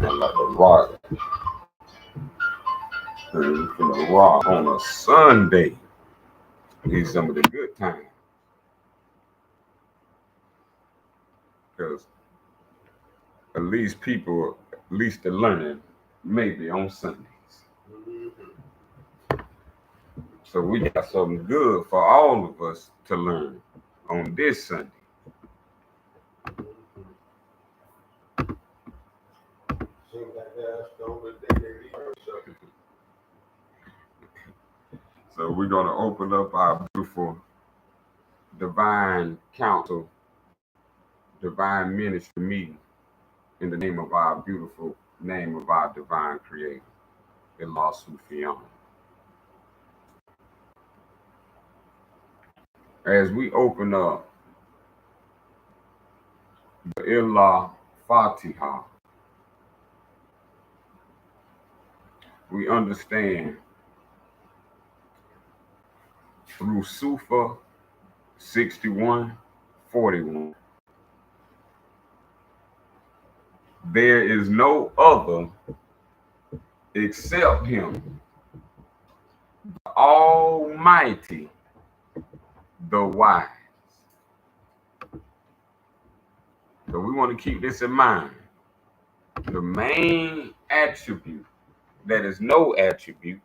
like a rock. And from a rock on a Sunday. These some of the good times. Because at least people, at least they're learning maybe on Sundays. So we got something good for all of us to learn on this Sunday. So we're going to open up our beautiful divine council, divine ministry meeting in the name of our beautiful name of our divine creator, Allah Sufian. As we open up the Allah Fatiha, we understand through Sufa 61:41, there is no other except Him, the Almighty, the Wise. So we want to keep this in mind. The main attribute that is no attribute,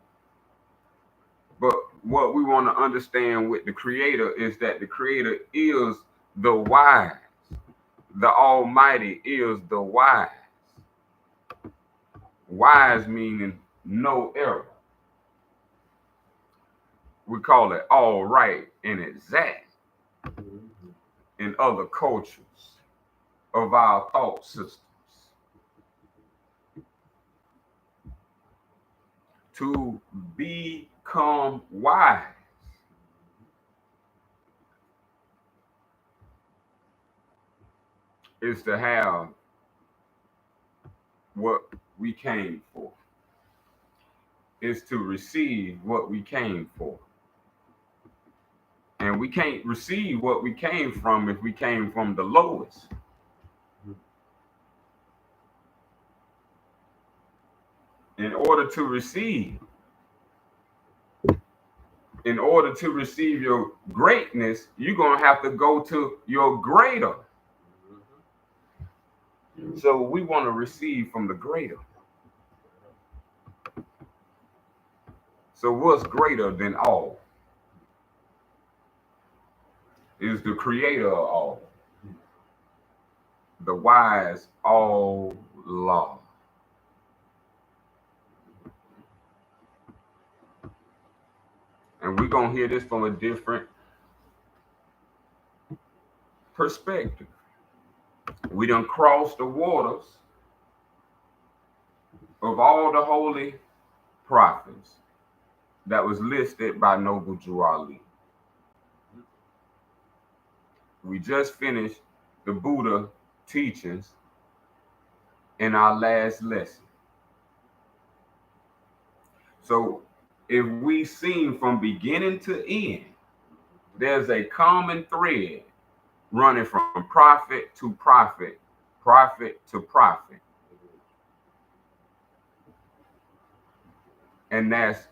but what we want to understand with the Creator is that the Creator is the wise. The Almighty is the wise. Wise meaning no error. We call it all right and exact in other cultures of our thought systems. To become wise is to have what we came for, is to receive what we came for. And we can't receive what we came from if we came from the lowest. In order to receive your greatness, you're going to have to go to your greater. So we want to receive from the greater. So what's greater than all? Is the creator of all, the wise Allah. And we're going to hear this from a different perspective. We done crossed the waters of all the holy prophets that was listed by Noble Drew Ali. We just finished the Buddha teachings in our last lesson. So if we seen from beginning to end, there's a common thread running from prophet to prophet, prophet to prophet. And that's,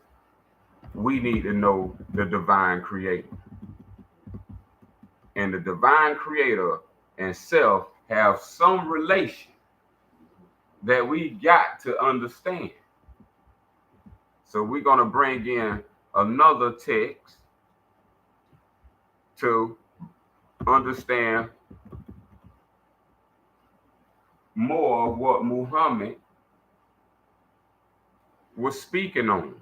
we need to know the divine creator. And the divine creator and self have some relation that we got to understand. So we're going to bring in another text to understand more of what Muhammad was speaking on.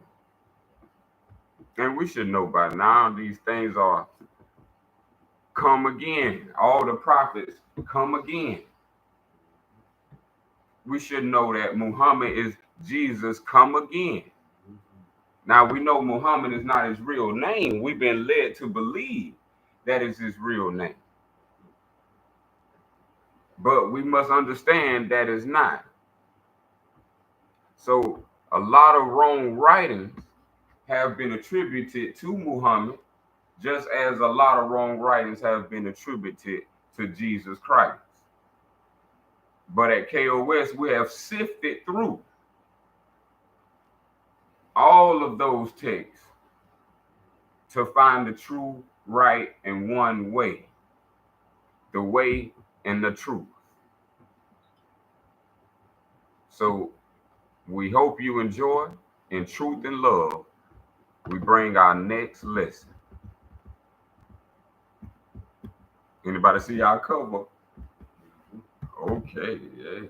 And we should know by now these things are come again. All the prophets come again. We should know that Muhammad is Jesus come again. Now we know Muhammad is not his real name. We've been led to believe that is his real name. But we must understand that is not. So a lot of wrong writings have been attributed to Muhammad, just as a lot of wrong writings have been attributed to Jesus Christ. But at KOS, we have sifted through all of those texts to find the true, right, and one way, the way and the truth. So we hope you enjoy. In truth and love, we bring our next lesson. Anybody see our cover? Okay, yes.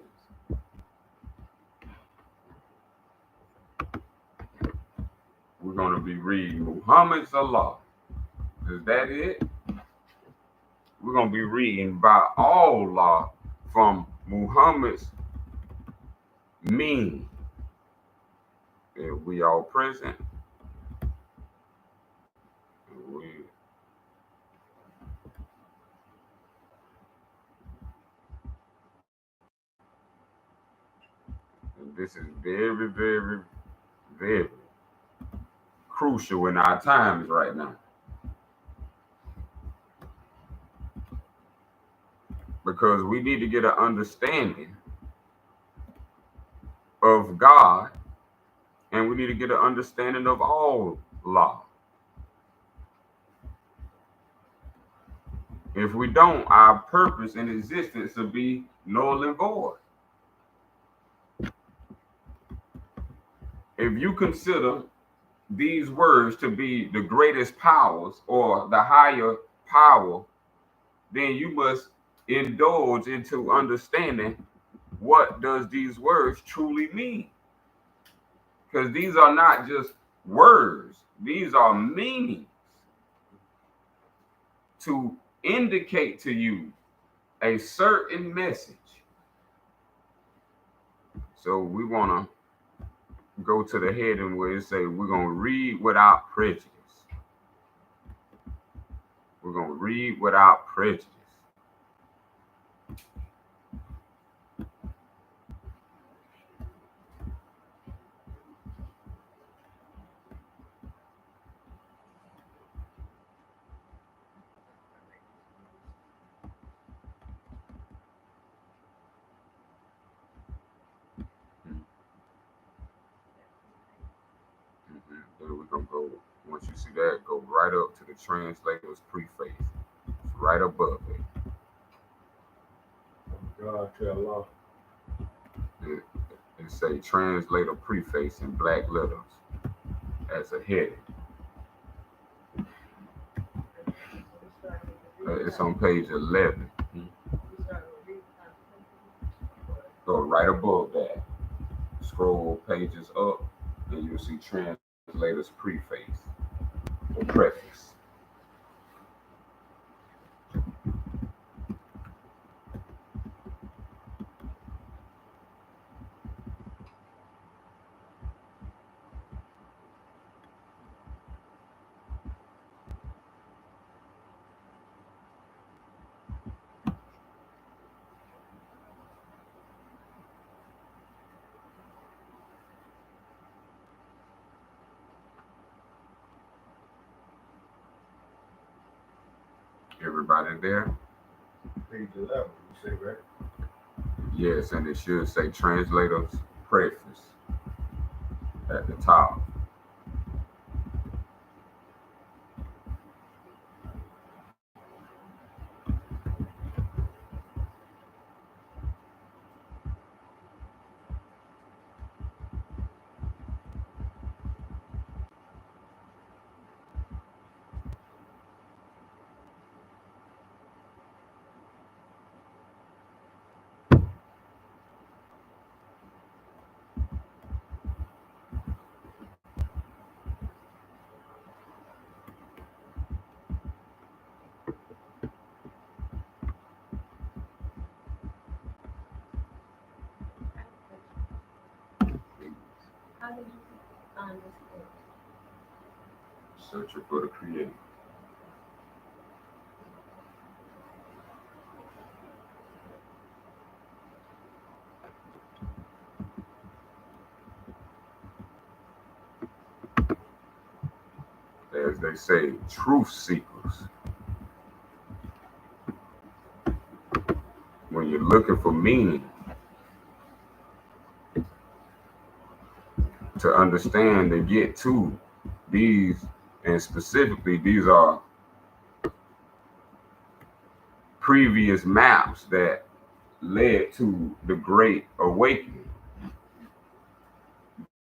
We're going to be reading Muhammad's Allah. Is that it? We're going to be reading by Allah from Muhammad's meaning. We all present. And this is very, very, very crucial in our times right now. Because we need to get an understanding of God, and we need to get an understanding of all law. If we don't, our purpose and existence will be null and void. If you consider these words to be the greatest powers or the higher power, then you must indulge into understanding what does these words truly mean. Because these are not just words, these are meanings to indicate to you a certain message. So we want to go to the heading where it say we're going to read without prejudice. We're going to read without prejudice. Then we're going to go, once you see that, go right up to the translator's preface. It's right above it. God to Allah. It say translator preface in black letters as a heading. It's on page 11. Go right above that. Scroll pages up, and you'll see translator's preface or preface. Everybody there? Page 11, you say, right? Yes, and it should say translator's preface at the top. How did you find this book? Searching for the Creator. As they say, truth seekers. When you're looking for meaning, to understand and get to these, and specifically these are previous maps that led to the Great Awakening,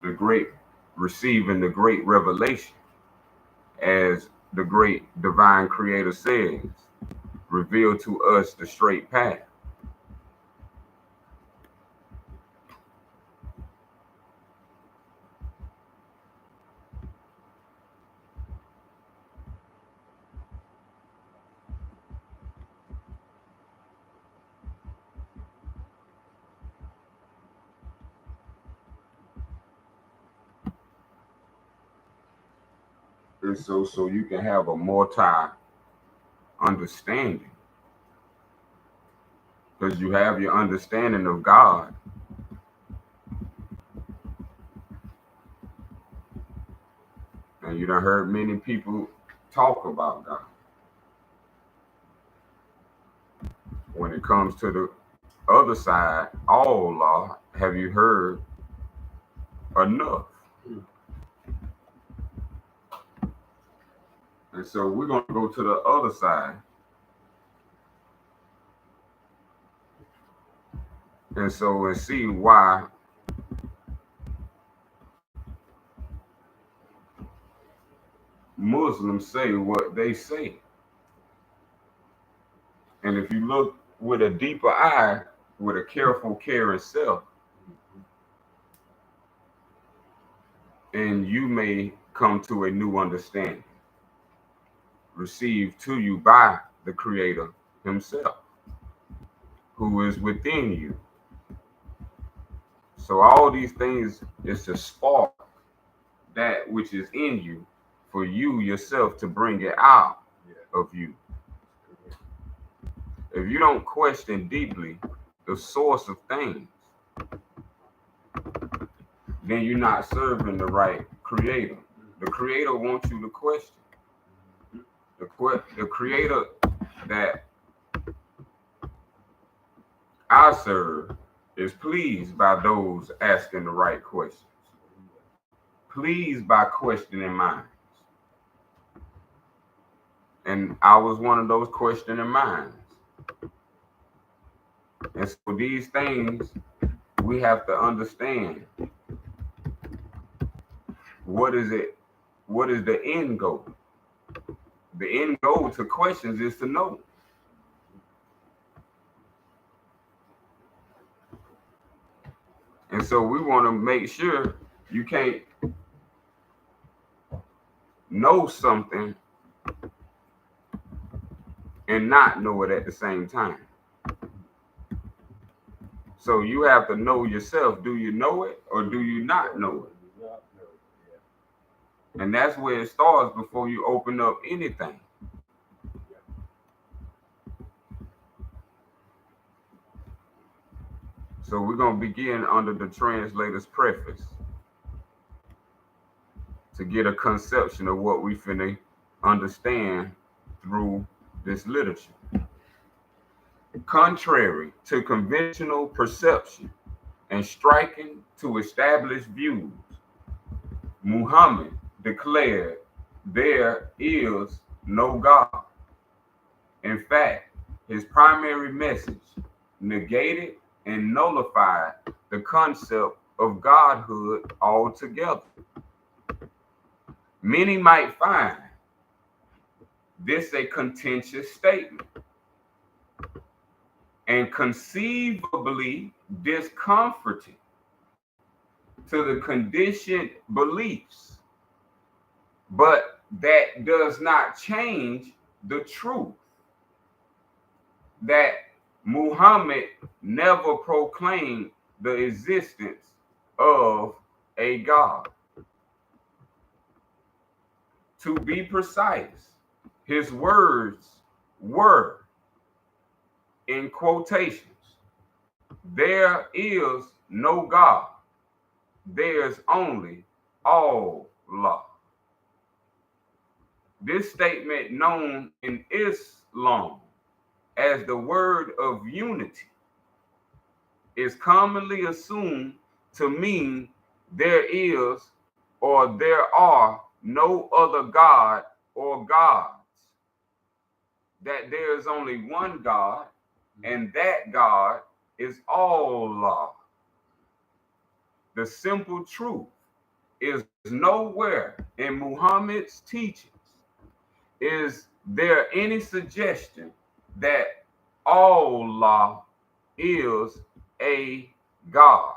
the great receiving the great revelation, as the great divine creator says, reveal to us the straight path. And so you can have a multi understanding, because you have your understanding of God, and you done heard many people talk about God. When it comes to the other side, all law, have you heard enough? And so we're going to go to the other side. And see why Muslims say what they say. And if you look with a deeper eye, with a careful care of self, and you may come to a new understanding, received to you by the Creator Himself, who is within you. So all these things is to spark that which is in you, for you yourself to bring it out of you. If you don't question deeply the source of things, then you're not serving the right Creator. The Creator wants you to question. The Creator that I serve is pleased by those asking the right questions, pleased by questioning minds. And I was one of those questioning minds. And so these things, we have to understand, what is it? What is the end goal? The end goal to questions is to know. And so we want to make sure you can't know something and not know it at the same time. So you have to know yourself. Do you know it or do you not know it? And that's where it starts before you open up anything. So we're going to begin under the translator's preface to get a conception of what we finna understand through this literature. Contrary to conventional perception and striking to established views, Muhammad declared there is no God. In fact, his primary message negated and nullified the concept of godhood altogether. Many might find this a contentious statement and conceivably discomforting to the conditioned beliefs, but that does not change the truth that Muhammad never proclaimed the existence of a God. To be precise, his words were, in quotations, there is no God, there's only Allah. This statement, known in Islam as the word of unity, is commonly assumed to mean there is or there are no other God or gods, that there is only one God, and that God is Allah. The simple truth is nowhere in Muhammad's teachings is there any suggestion that Allah is a God.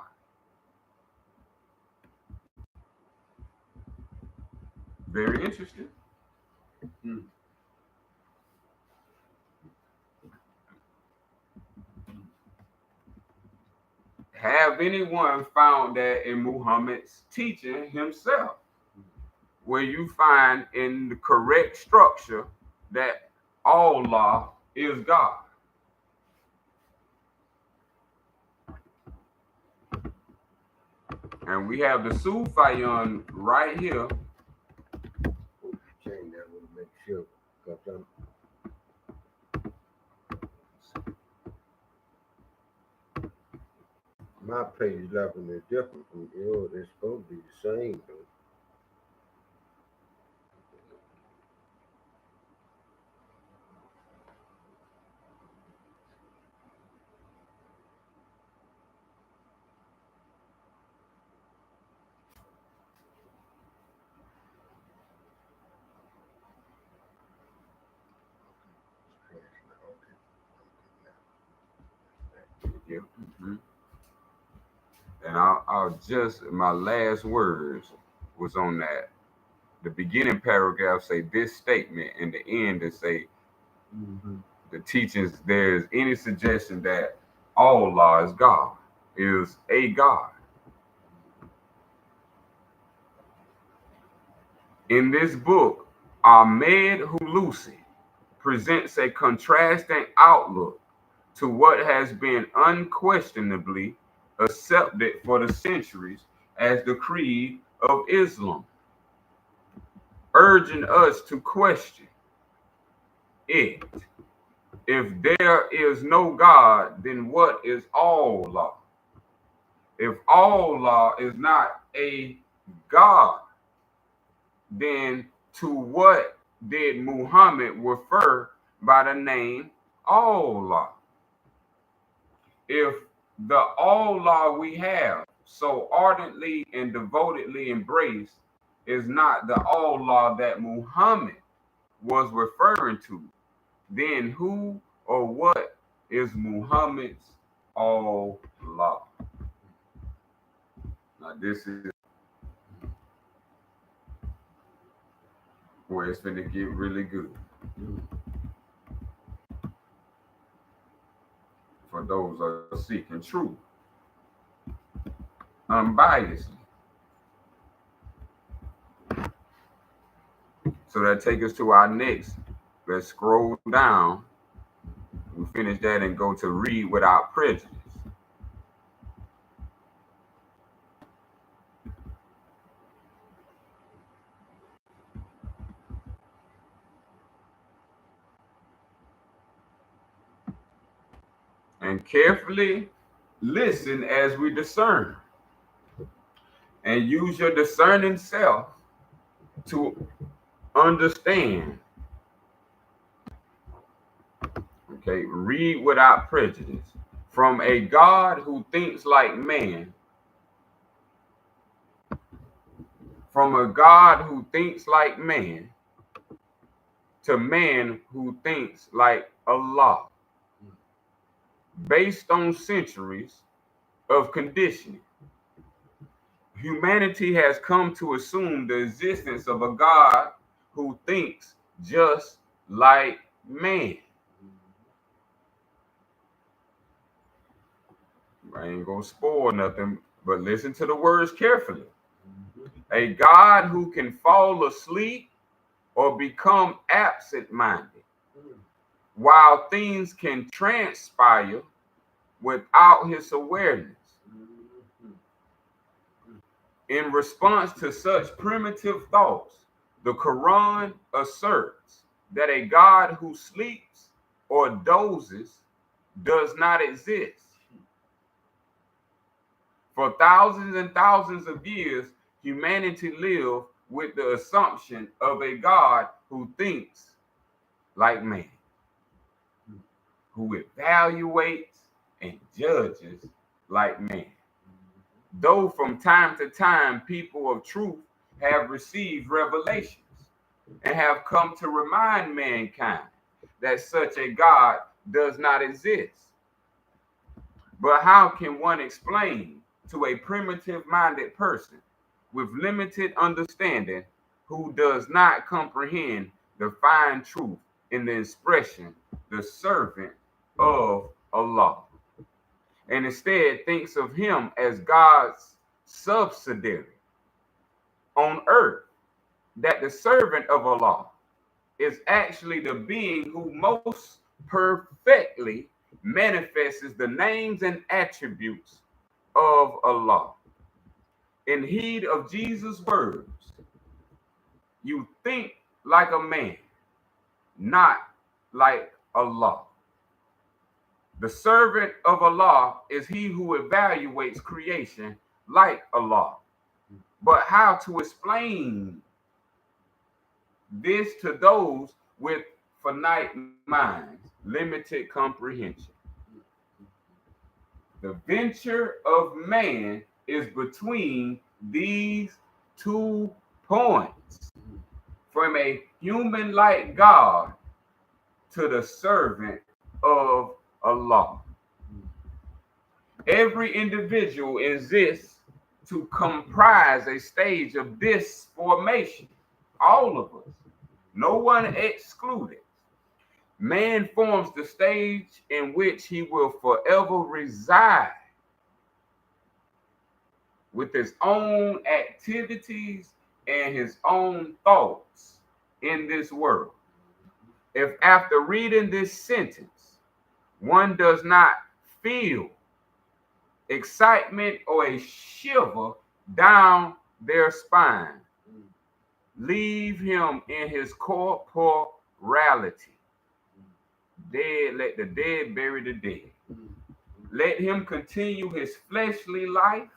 Very interesting. Hmm. Have anyone found that in Muhammad's teaching himself, where you find in the correct structure that Allah is God? And we have the Sufian right here. Change that one to make sure. Because my page 11 is different from yours. It's supposed to be the same, though. Yeah. And I'll just, my last words was on that. The beginning paragraph say this statement, and the end it say the teachings. There's any suggestion that Allah is God, is a God. In this book, Ahmed Hulusi presents a contrasting outlook to what has been unquestionably accepted for the centuries as the creed of Islam, urging us to question it. If there is no God, then what is Allah? If Allah is not a God, then to what did Muhammad refer by the name Allah? If the Allah we have so ardently and devotedly embraced is not the Allah that Muhammad was referring to, then who or what is Muhammad's Allah? Now, this is where it's going to get really good for those who are seeking truth unbiasedly. So that takes us to our next. Let's scroll down. We finish that and go to read without prejudice. And carefully listen as we discern. And use your discerning self to understand. Okay, read without prejudice. From a God who thinks like man, from a God who thinks like man, to man who thinks like Allah, based on centuries of conditioning. Humanity has come to assume the existence of a God who thinks just like man. I ain't gonna spoil nothing, but listen to the words carefully. A God who can fall asleep or become absent-minded, while things can transpire without his awareness. In response to such primitive thoughts, the Quran asserts that a God who sleeps or dozes does not exist. For thousands and thousands of years, humanity lived with the assumption of a God who thinks like man, who evaluates and judges like man. Though from time to time people of truth have received revelations and have come to remind mankind that such a God does not exist. But how can one explain to a primitive minded person with limited understanding who does not comprehend the fine truth in the expression, the servant of Allah, and instead thinks of him as God's subsidiary on earth, that the servant of Allah is actually the being who most perfectly manifests the names and attributes of Allah. In heed of Jesus' words, you think like a man, not like Allah. The servant of Allah is he who evaluates creation like Allah. But how to explain this to those with finite minds, limited comprehension? The venture of man is between these 2 points, from a human like God to the servant of Allah. Every individual exists to comprise a stage of this formation. All of us, no one excluded. Man forms the stage in which he will forever reside with his own activities and his own thoughts in this world. If after reading this sentence, one does not feel excitement or a shiver down their spine, leave him in his corporality. Dead, let the dead bury the dead. Let him continue his fleshly life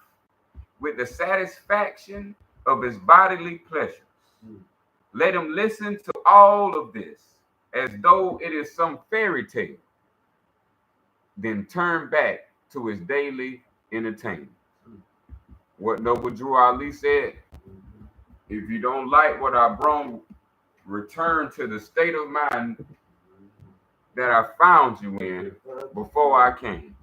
with the satisfaction of his bodily pleasures. Let him listen to all of this as though it is some fairy tale, then turn back to his daily entertainment. What Noble Drew Ali said, if you don't like what I brought, return to the state of mind that I found you in before I came.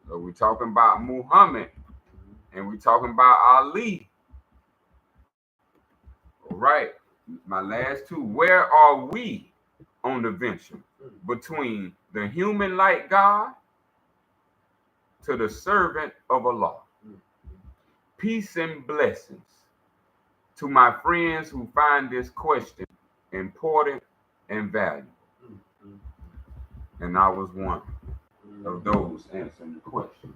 So we're talking about Muhammad and we're talking about Ali. All right, my last 2. Where are we on the venture between the human like God to the servant of Allah? Peace and blessings to my friends who find this question important and valuable. And I was one of those answering the question.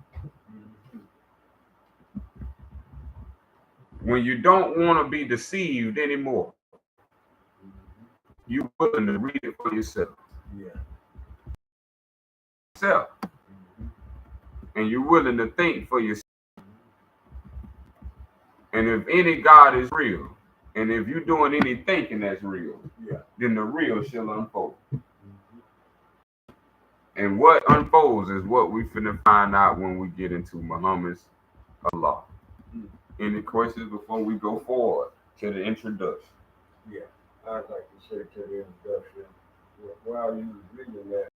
When you don't want to be deceived anymore, you're willing to read it for yourself. And you're willing to think for yourself. And if any God is real, and if you're doing any thinking that's real, then the real shall unfold. And what unfolds is what we finna find out when we get into Muhammad's Allah. Any questions before we go forward to the introduction? Yeah, I'd like to say to the introduction, while you was reading that,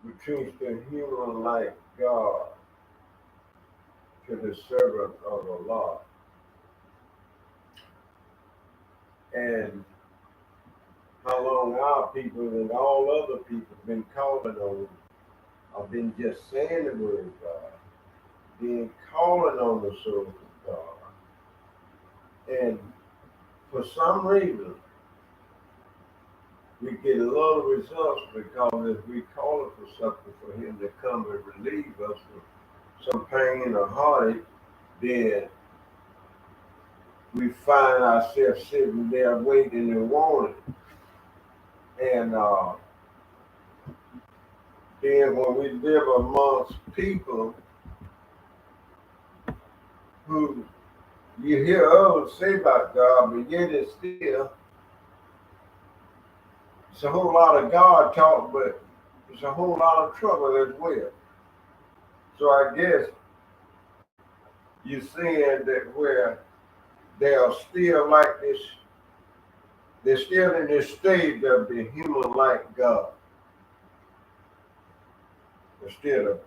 we choose the human like God to the servant of Allah. And how long our people and all other people been calling on, or been just saying the word God, been calling on the servant of God. And for some reason, we get a lot of results because if we call it for something for him to come and relieve us from some pain or heartache, then we find ourselves sitting there waiting and wanting. And then when we live amongst people who you hear others say about God, but yet it's still it's a whole lot of God talk, but it's a whole lot of trouble as well. So I guess you're saying that where they are still like this, they're still in this stage of the human like God, instead of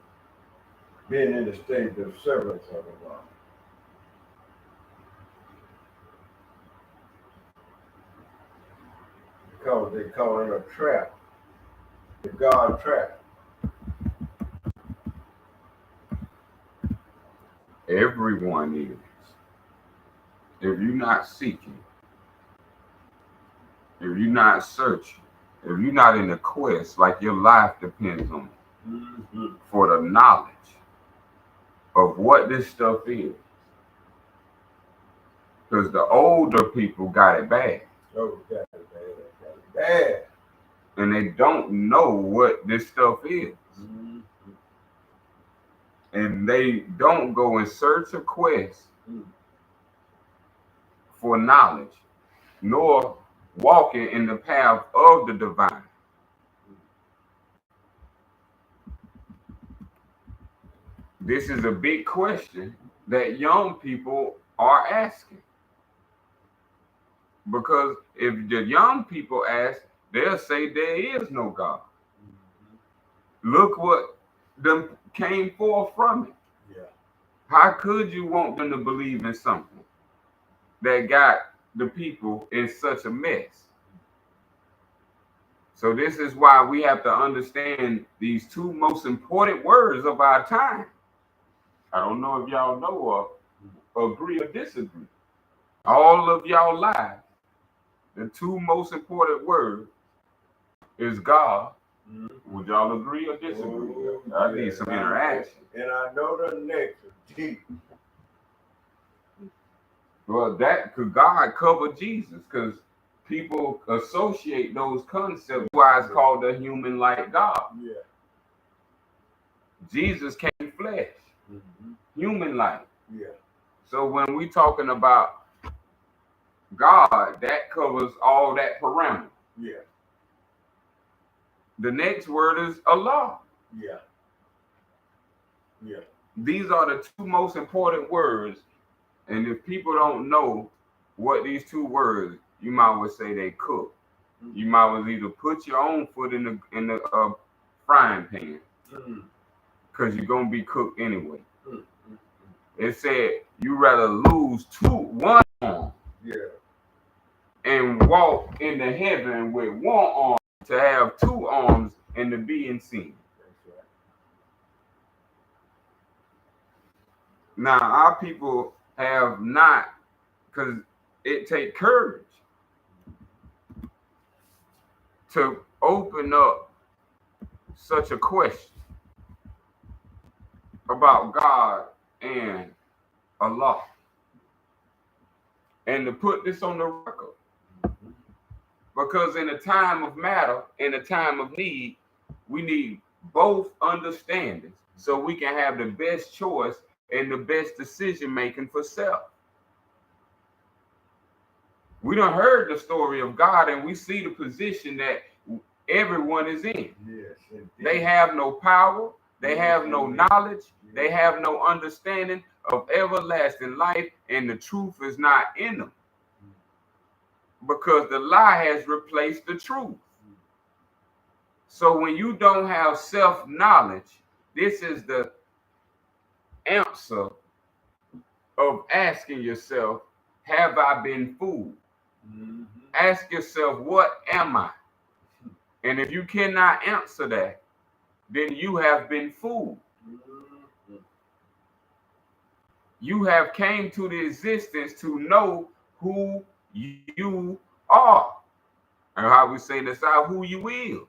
being in the stage of servants of the God. Because they call it a trap, the God trap. Everyone is. If you're not seeking, if you're not searching, if you're not in a quest, like your life depends on it, for the knowledge of what this stuff is. Because the older people got it bad. Oh, got it bad, got it bad. And they don't know what this stuff is. And they don't go and search a quest for knowledge, nor walking in the path of the divine. This is a big question that young people are asking. Because if the young people ask, they'll say there is no God. Look what them came forth from it. Yeah. How could you want them to believe in something that got the people in such a mess? So this is why we have to understand these two most important words of our time. I don't know if y'all know or agree or disagree. All of y'all lives, the two most important words is God. Would y'all agree or disagree? Oh, I need some interaction. And I know the next is deep. Well, that could God cover Jesus, because people associate those concepts. Why it's called the human like God. Yeah. Jesus came flesh, human like. Yeah. So when we talking about God, that covers all that parameter. Yeah. The next word is Allah. Yeah. Yeah. These are the two most important words. And if people don't know what these two words, you might well say they cook. You might well either put your own foot in the frying pan, because you're gonna be cooked anyway. It said you rather lose one arm, and walk into heaven with one arm to have two arms and to be in sin. That's right. Now our people have not, because it take courage to open up such a question about God and Allah, and to put this on the record. Because in a time of matter, in a time of need, we need both understandings so we can have the best choice and the best decision making for self. We done heard the story of God, and we see the position that everyone is in. Yes, they have no power, they have no knowledge, they have no understanding of everlasting life, and the truth is not in them, because the lie has replaced the truth. So when you don't have self-knowledge, this is the answer of asking yourself, have I been fooled? Ask yourself, what am I? And if you cannot answer that, then you have been fooled. You have came to the existence to know who you are. And how we say this out, who you is.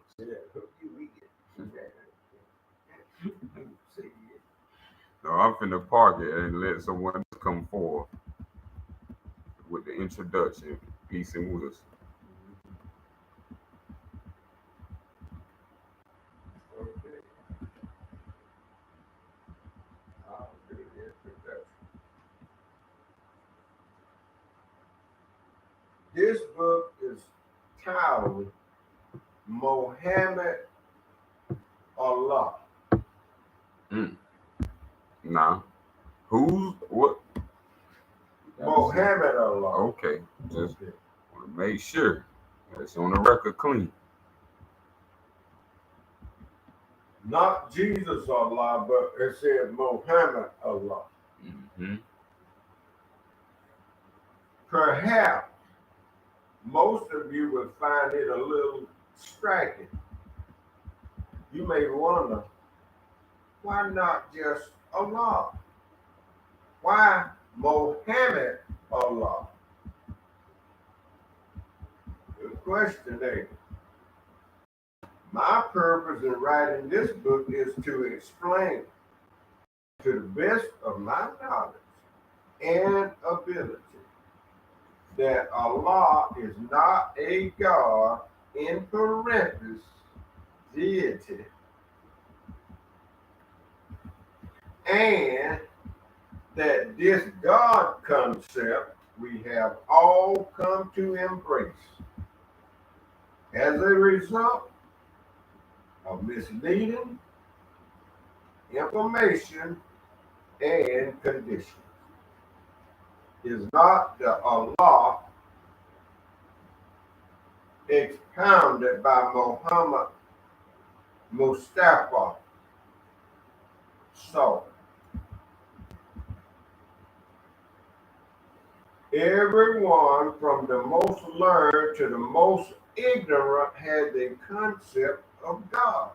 So I'm finna park it and let someone come forward with the introduction. Peace and wisdom. This book is titled Muhammad Allah. Nah. Who's what? Muhammad Allah. Okay. Just want to make sure it's on the record clean. Not Jesus Allah, but it said Muhammad Allah. Mm-hmm. Perhaps most of you would find it a little striking. You may wonder, why not just Allah? Why Muhammad Allah? Good question, eh? My purpose in writing this book is to explain, to the best of my knowledge and ability, that Allah is not a God in parentheses, deity, and that this God concept we have all come to embrace as a result of misleading information and conditions is not the Allah expounded by Muhammad Mustafa. So, everyone from the most learned to the most ignorant has a concept of God.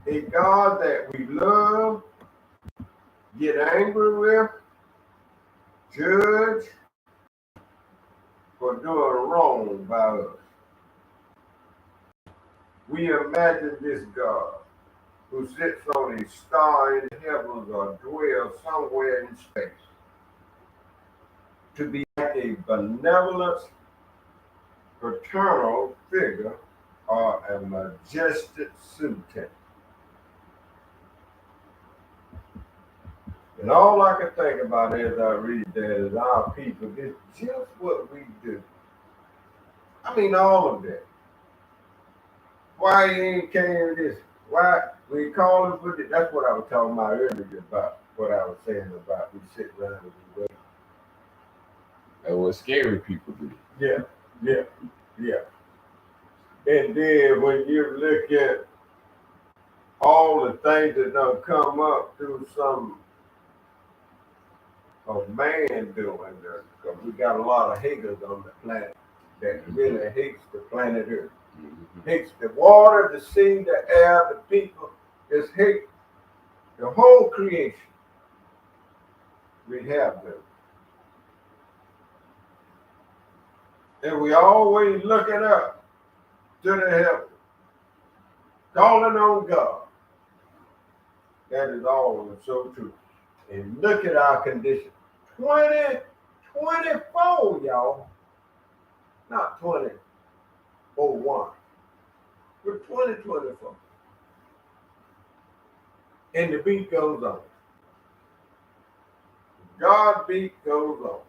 A God that we love, get angry with, judge for doing wrong by us. We imagine this God who sits on a star in the heavens or dwells somewhere in space to be like a benevolent, paternal figure or a majestic sultan. And all I can think about as I read that is our people, it's just what we do. I mean, all of that. Why you ain't came this? Why we call him for this? That's what I was talking about earlier about what I was saying about we sit around and we wait. That's what scary people do. Yeah. And then when you look at all the things that done come up through some of man doing, because we got a lot of haters on the planet that really hates the planet Earth. Mm-hmm. Hates the water, the sea, the air, the people. Just hate the whole creation. We have them. And we always looking up to the heavens, calling on God. That is all so true. And look at our condition. 2024, y'all. Not 2001. We're 2024. And the beat goes on. God beat goes on.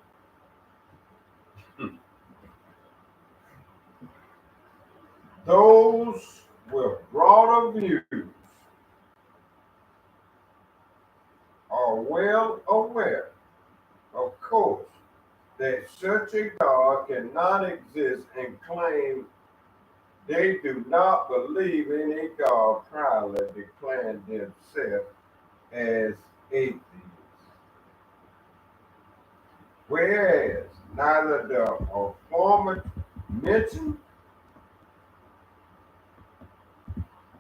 Those with broader views are well aware, of course, that such a God cannot exist and claim they do not believe in a God, proudly declaring themselves as atheists. Whereas neither the former mentioned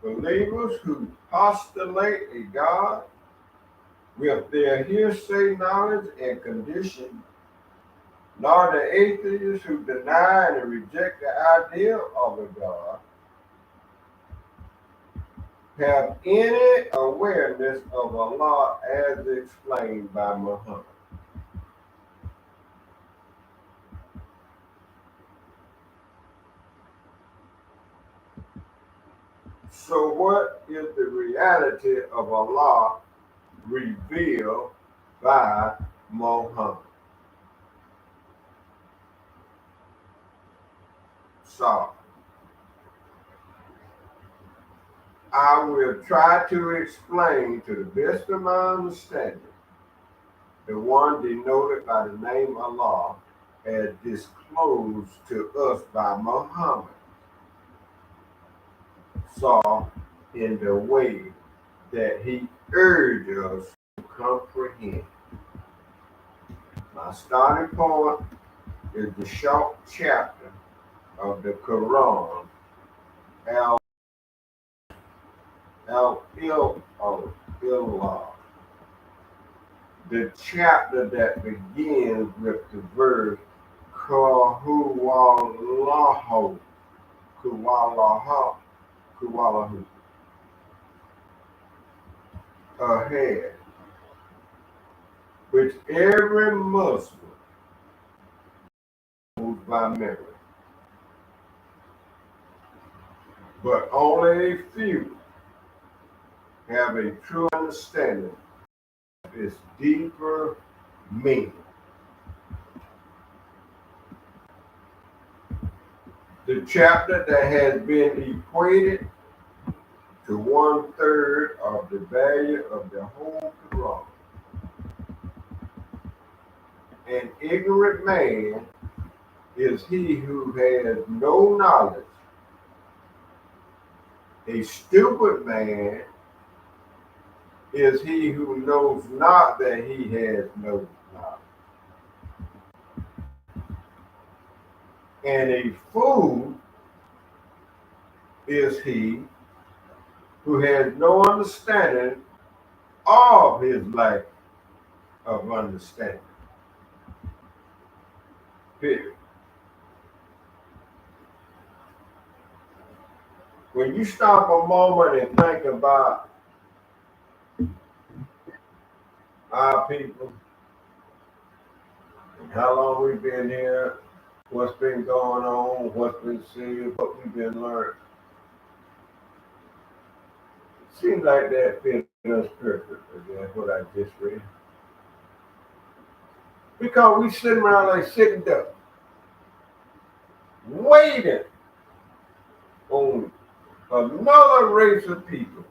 believers who postulate a God with their hearsay knowledge and condition, nor the atheists who deny and reject the idea of a God, have any awareness of Allah as explained by Muhammad. So what is the reality of Allah revealed by Muhammad? So I will try to explain to the best of my understanding the one denoted by the name Allah as disclosed to us by Muhammad saw in the way that he urged us to comprehend. My starting point is the short chapter of the Quran, Al Illah, the chapter that begins with the verse Kuwalahu, Kuwalahu, Kuwalahu, ahead, which every Muslim knows by memory, but only a few have a true understanding of its deeper meaning. The chapter that has been equated to 1/3 of the value of the whole Quran. An ignorant man is he who has no knowledge. A stupid man is he who knows not that he has no knowledge. And a fool is he who has no understanding of his lack of understanding. Period. When you stop a moment and think about our people and how long we've been here, what's been going on, what's been said, what we've been learning, it seems like that fit us perfectly. That's what I just read. Because we sitting around like sitting ducks, waiting on another race of people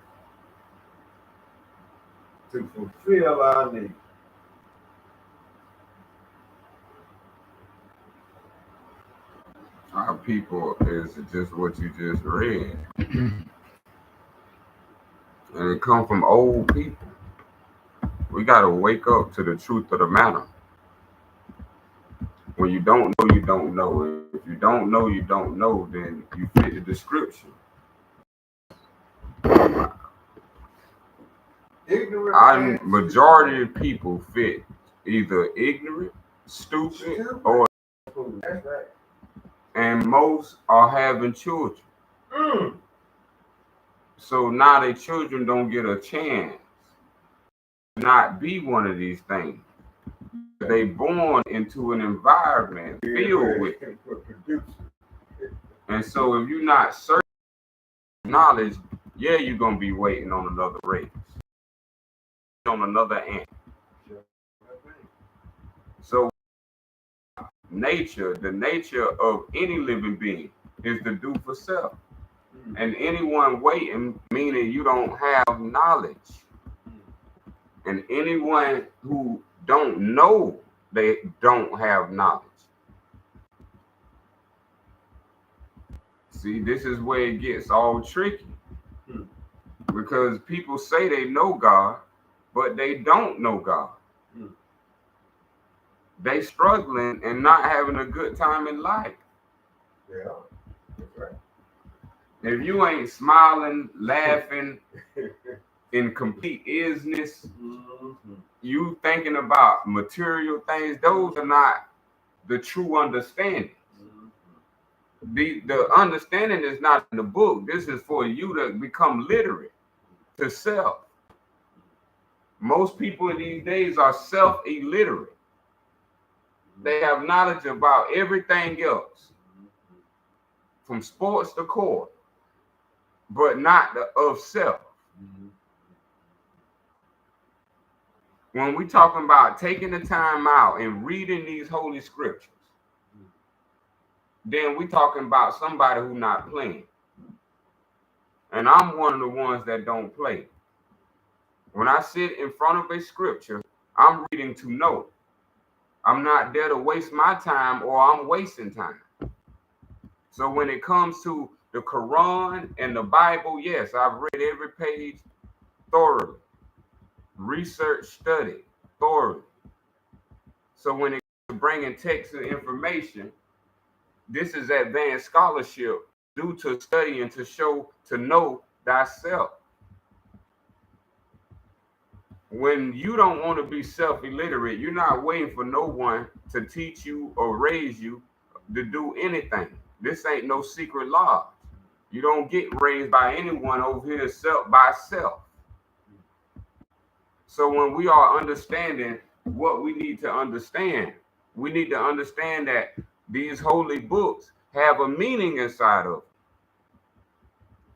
to fulfill our needs. Our people is just what you just read. And it come from old people. We got to wake up to the truth of the matter. When you don't know, you don't know. If you don't know, you don't know, then you fit the description. Ignorant Our majority of people fit either ignorant, stupid, or that's right. and most are having children. Mm. So now their children don't get a chance to not be one of these things. They born into an environment filled with it. And so if you're not searching knowledge, yeah, you're gonna be waiting on another race, on another ant. So nature, the nature of any living being is to do for self. And anyone waiting, meaning you don't have knowledge. And anyone who don't know, they don't have knowledge. See, this is where it gets all tricky. Because people say they know God, but they don't know God. They struggling and not having a good time in life. Yeah, that's right. If you ain't smiling, laughing, in complete isness, you thinking about material things, those are not the true understanding. The understanding is not in the book. This is for you to become literate, to self. Most people in these days are self-illiterate. They have knowledge about everything else, from sports to court, but not of self. When we talking about taking the time out and reading these holy scriptures, then we talking about somebody who not playing. And I'm one of the ones that don't play. When I sit in front of a scripture, I'm reading to know. I'm not there to waste my time or I'm wasting time. So when it comes to the Quran and the Bible, yes, I've read every page thoroughly, research, studied thoroughly. So when it comes to bringing text and information, this is advanced scholarship due to studying to show, to know thyself. When you don't want to be self-illiterate, you're not waiting for no one to teach you or raise you to do anything. This ain't no secret law. You don't get raised by anyone over here self by self. So when we are understanding what we need to understand, we need to understand that these holy books have a meaning inside of them.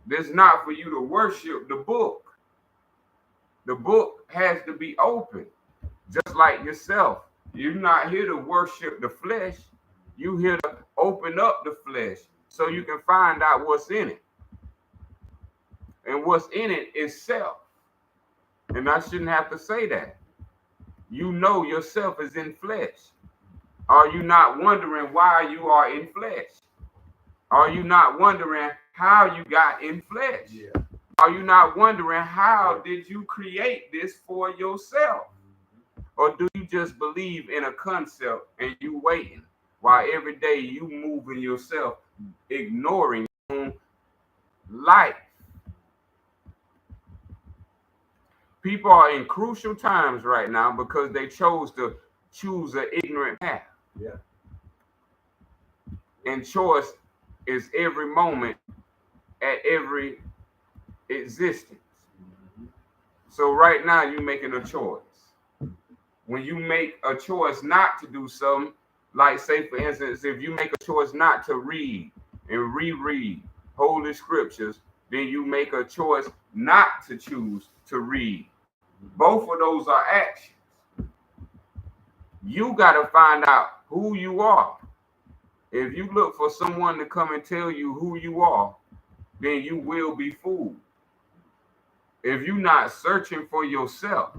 This is not for you to worship the book. The book has to be open, just like yourself. You're not here to worship the flesh. You're here to open up the flesh so you can find out what's in it. And what's in it is self. And I shouldn't have to say that. You know yourself is in flesh. Are you not wondering why you are in flesh? Are you not wondering how you got in flesh? Yeah. Are you not wondering how did you create this for yourself? Or do you just believe in a concept and you waiting while every day you moving yourself, ignoring your own life? People are in crucial times right now because they chose to choose an ignorant path. Yeah. And choice is every moment at every existence. So right now you're making a choice. When you make a choice not to do something, like say for instance, if you make a choice not to read and reread holy scriptures, then you make a choice not to choose to read. Both of those are actions. You got to find out who you are. If you look for someone to come and tell you who you are, then you will be fooled. If you're not searching for yourself,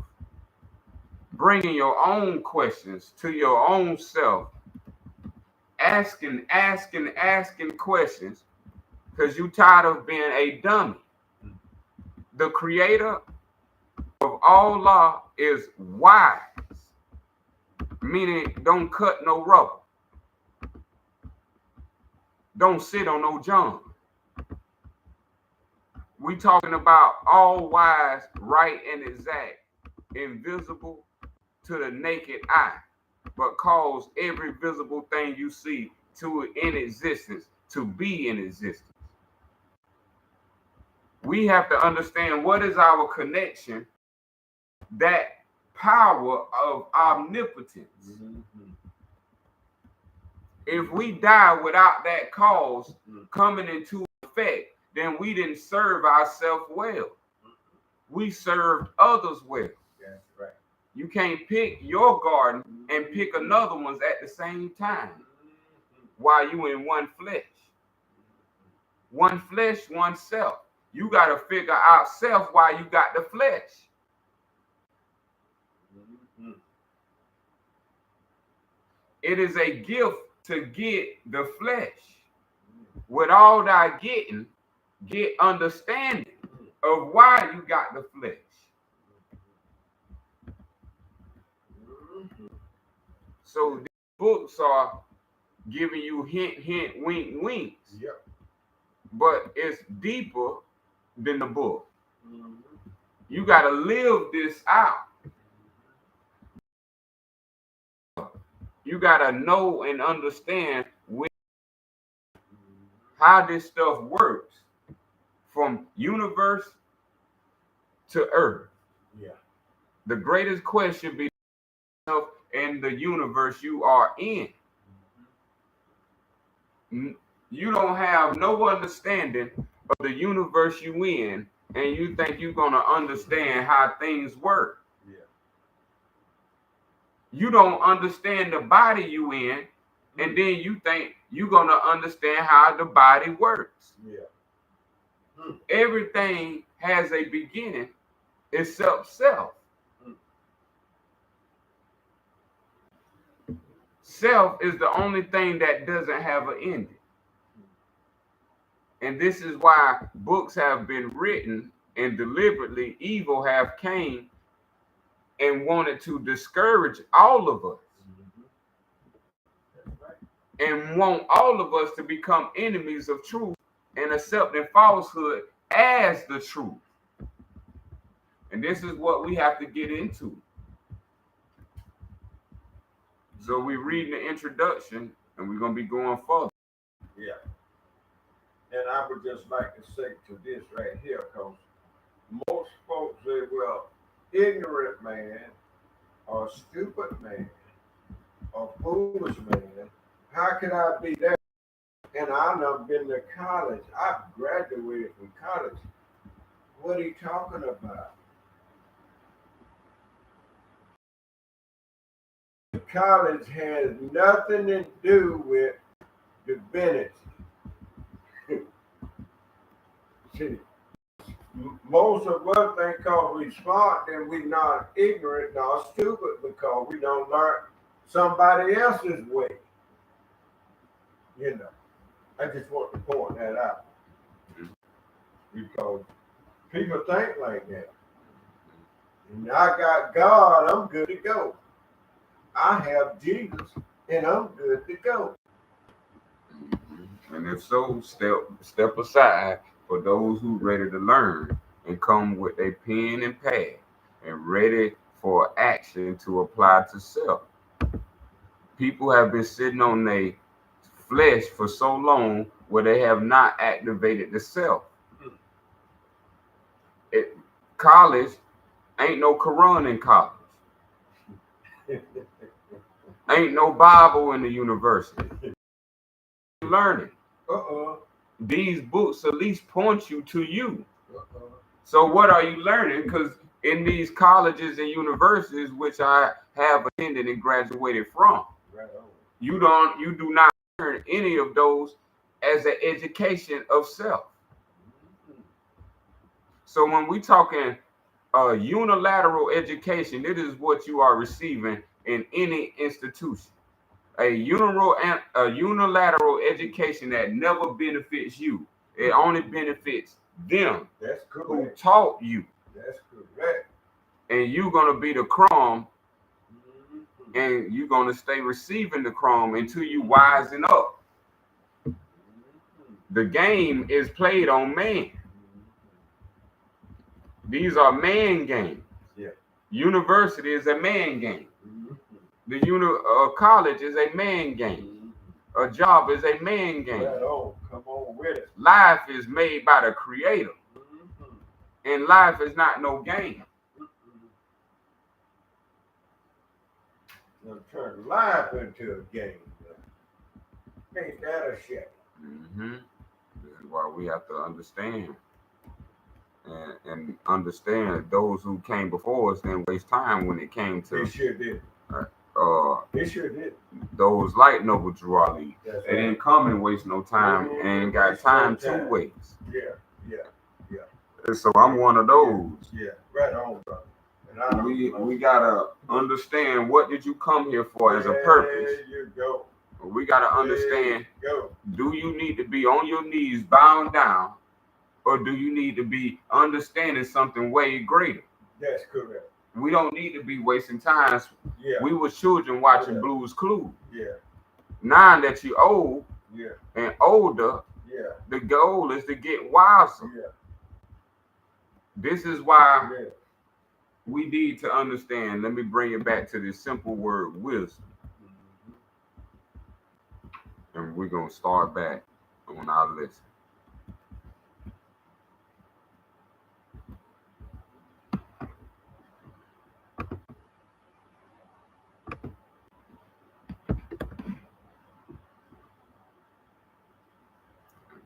bringing your own questions to your own self, asking questions, because you're tired of being a dummy. The creator of all law is wise, meaning don't cut no rubber. Don't sit on no John. We talking about all wise, right and exact, invisible to the naked eye, but cause every visible thing you see to in existence to be in existence. We have to understand what is our connection, that power of omnipotence. Mm-hmm. If we die without that cause coming into effect, then we didn't serve ourselves well. We served others well. That's right. You can't pick your garden and pick another one's at the same time while you in one flesh. One flesh, one self. You got to figure out self while you got the flesh. It is a gift to get the flesh. With all thy getting, get understanding of why you got the flesh. So these books are giving you hint, wink, winks. Yep. But it's deeper than the book. You got to live this out. You got to know and understand how this stuff works from universe to earth. Yeah. The greatest question be in the universe you are in. You don't have no understanding of the universe you in, and you think you're going to understand how things work. Yeah. You don't understand the body you in, and then you think you're gonna understand how the body works. Yeah. Everything has a beginning except self. Self is the only thing that doesn't have an ending. And this is why books have been written and deliberately evil have came and wanted to discourage all of us and want all of us to become enemies of truth and accepting falsehood as the truth. And this is what we have to get into. So we're reading the introduction and we're going to be going further. Yeah. And I would just like to say to this right here, because most folks say, well, ignorant man or stupid man or foolish man, how can I be that? And I've never been to college. I've graduated from college. What are you talking about? College has nothing to do with divinity. See, most of us think because we smart, then we not ignorant nor stupid because we don't learn somebody else's way. You know, I just want to point that out because people think like that. And I got God, I'm good to go. I have Jesus, and I'm good to go. And if so, step aside for those who ready to learn and come with a pen and pad and ready for action to apply to self. People have been sitting on their flesh for so long where they have not activated the self. College ain't no Quran in college. Ain't no Bible in the university. Learning. These books at least point you to you. So what are you learning? Because in these colleges and universities, which I have attended and graduated from, you do not learn any of those as an education of self. So when we talking unilateral education, it is what you are receiving in any institution. A unilateral education that never benefits you. It only benefits them. That's correct. Who taught you. That's correct. And you're gonna be the crumb, and you're gonna stay receiving the crumb until you wisen up. The game is played on man. These are man games. Yeah. University is a man game. The college is a man game. A job is a man game. Right on. Come on with it. Life is made by the creator. And life is not no game. Now turn life into a game. Ain't that a shame? This is why we have to understand. And understand that those who came before us didn't waste time when it came to. They sure did. They sure did. Those like Noble Drew Ali. That's They right. didn't come and waste no time and ain't got time to waste. Yeah. And so I'm one of those. Yeah. Right on, brother. And We gotta understand what did you come here for as a purpose. There you go. We gotta understand. Go. Do you need to be on your knees bowing down, or do you need to be understanding something way greater? That's correct. We don't need to be wasting time. Yeah. We were children watching Blue's Clues. Yeah. Now that you're old Yeah. and older, Yeah. the goal is to get wiser. Yeah. This is why Yeah. we need to understand. Let me bring it back to this simple word, wisdom. And we're going to start back on our list.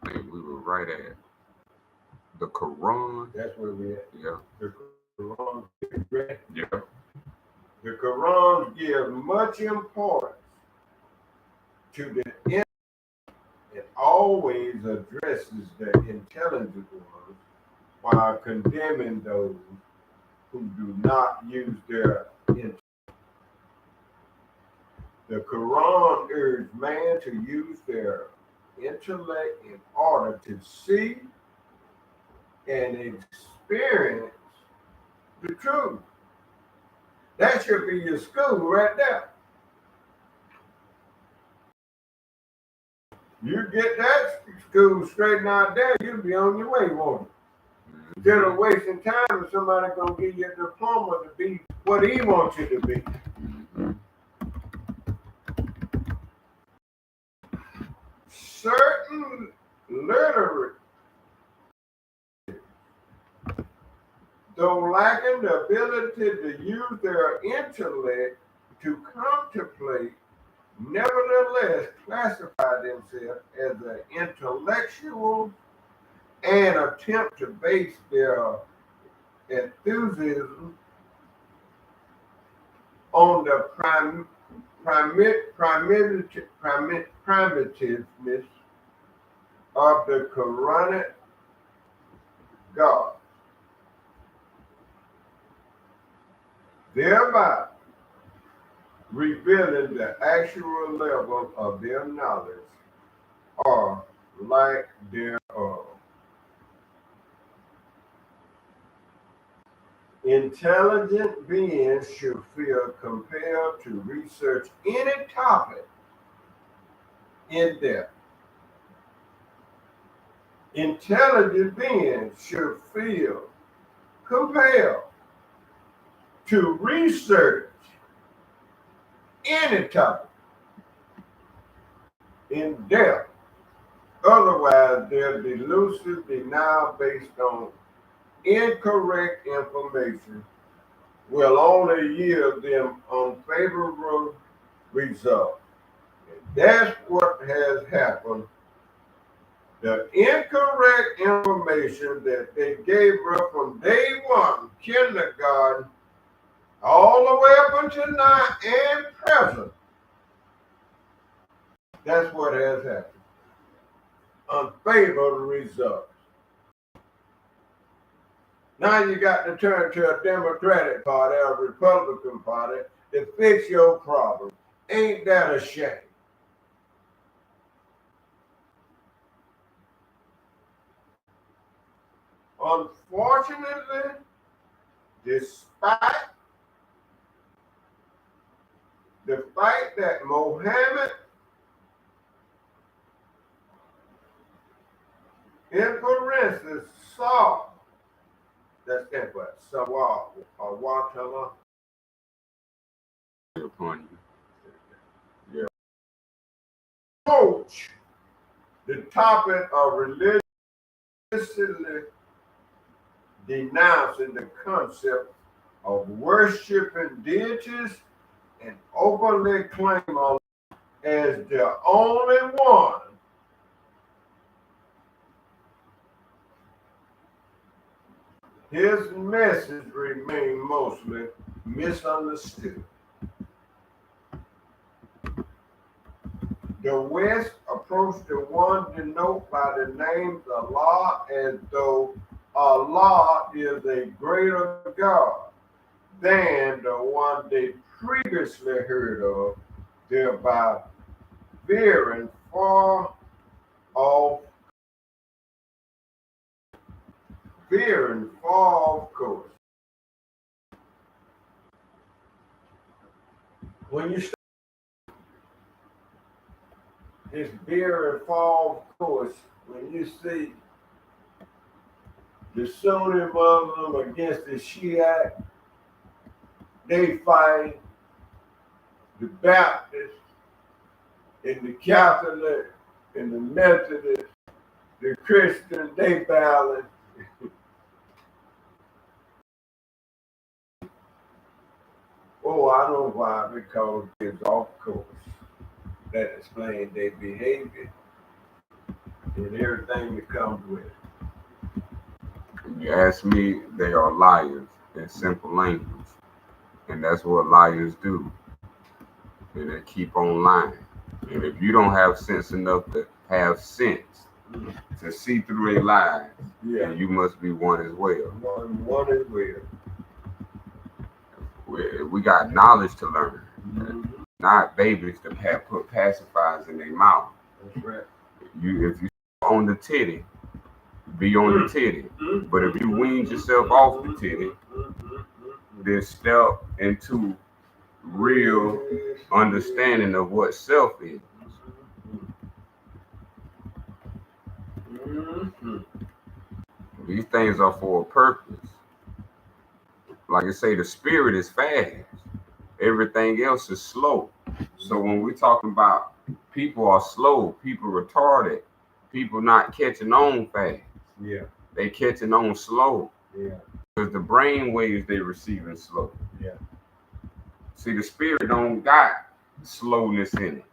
I think we were right at the Quran. That's where we at. Yeah. The Quran. Yeah. The Quran gives much importance to the end. It always addresses the intelligent ones while condemning those who do not use their intellect. The Quran urged man to use their intellect in order to see and experience the truth. That should be your school right there. You get that school straightened out there, you'll be on your way, won't you? Instead of wasting time and somebody gonna give you a diploma to be what he wants you to be. Certain literate, though lacking the ability to use their intellect to contemplate, nevertheless classify themselves as an intellectual and attempt to base their enthusiasm on the primitiveness of the Quranic God, thereby revealing the actual level of their knowledge or lack thereof. Intelligent beings should feel compelled to research any topic in depth. Intelligent beings should feel compelled to research any topic in depth. Otherwise, their delusive denial based on incorrect information will only yield them unfavorable results. And that's what has happened. The incorrect information that they gave us from day one, kindergarten, all the way up until now and present, that's what has happened. Unfavorable results. Now you got to turn to a Democratic Party or a Republican Party to fix your problem. Ain't that a shame? Unfortunately, despite the fact that Mohammed in parentheses saw, that's that what, Sawal or Watala. Upon you. Coach the topic of religiously denouncing the concept of worshiping deities and openly claim Allah as the only one his message remained mostly misunderstood. The West approached the one denoted by the names Allah as though Allah is a greater God than the one they previously heard of, thereby veering far off course. When you start this veering far off course, when you see the Sunni Muslim against the Shiite, they fight the Baptist and the Catholic and the Methodist, the Christian, they balance. Oh, I know why, because it's off course. That explains their behavior and everything that comes with it. If you ask me, they are liars in simple language. And that's what liars do. And they keep on lying. And if you don't have sense enough to have sense to see through their lies, then you must be one as well. One as well. We got knowledge to learn, not babies to put pacifiers in their mouth. That's right. If you on the titty, be on the titty. But if you wean yourself off the titty, then step into real understanding of what self is. These things are for a purpose. Like I say, the spirit is fast. Everything else is slow. So when we're talking about people are slow, people retarded, people not catching on fast. Yeah. They catching on slow. Yeah. Because the brain waves they receiving slow. Yeah. See, the spirit don't got slowness in it.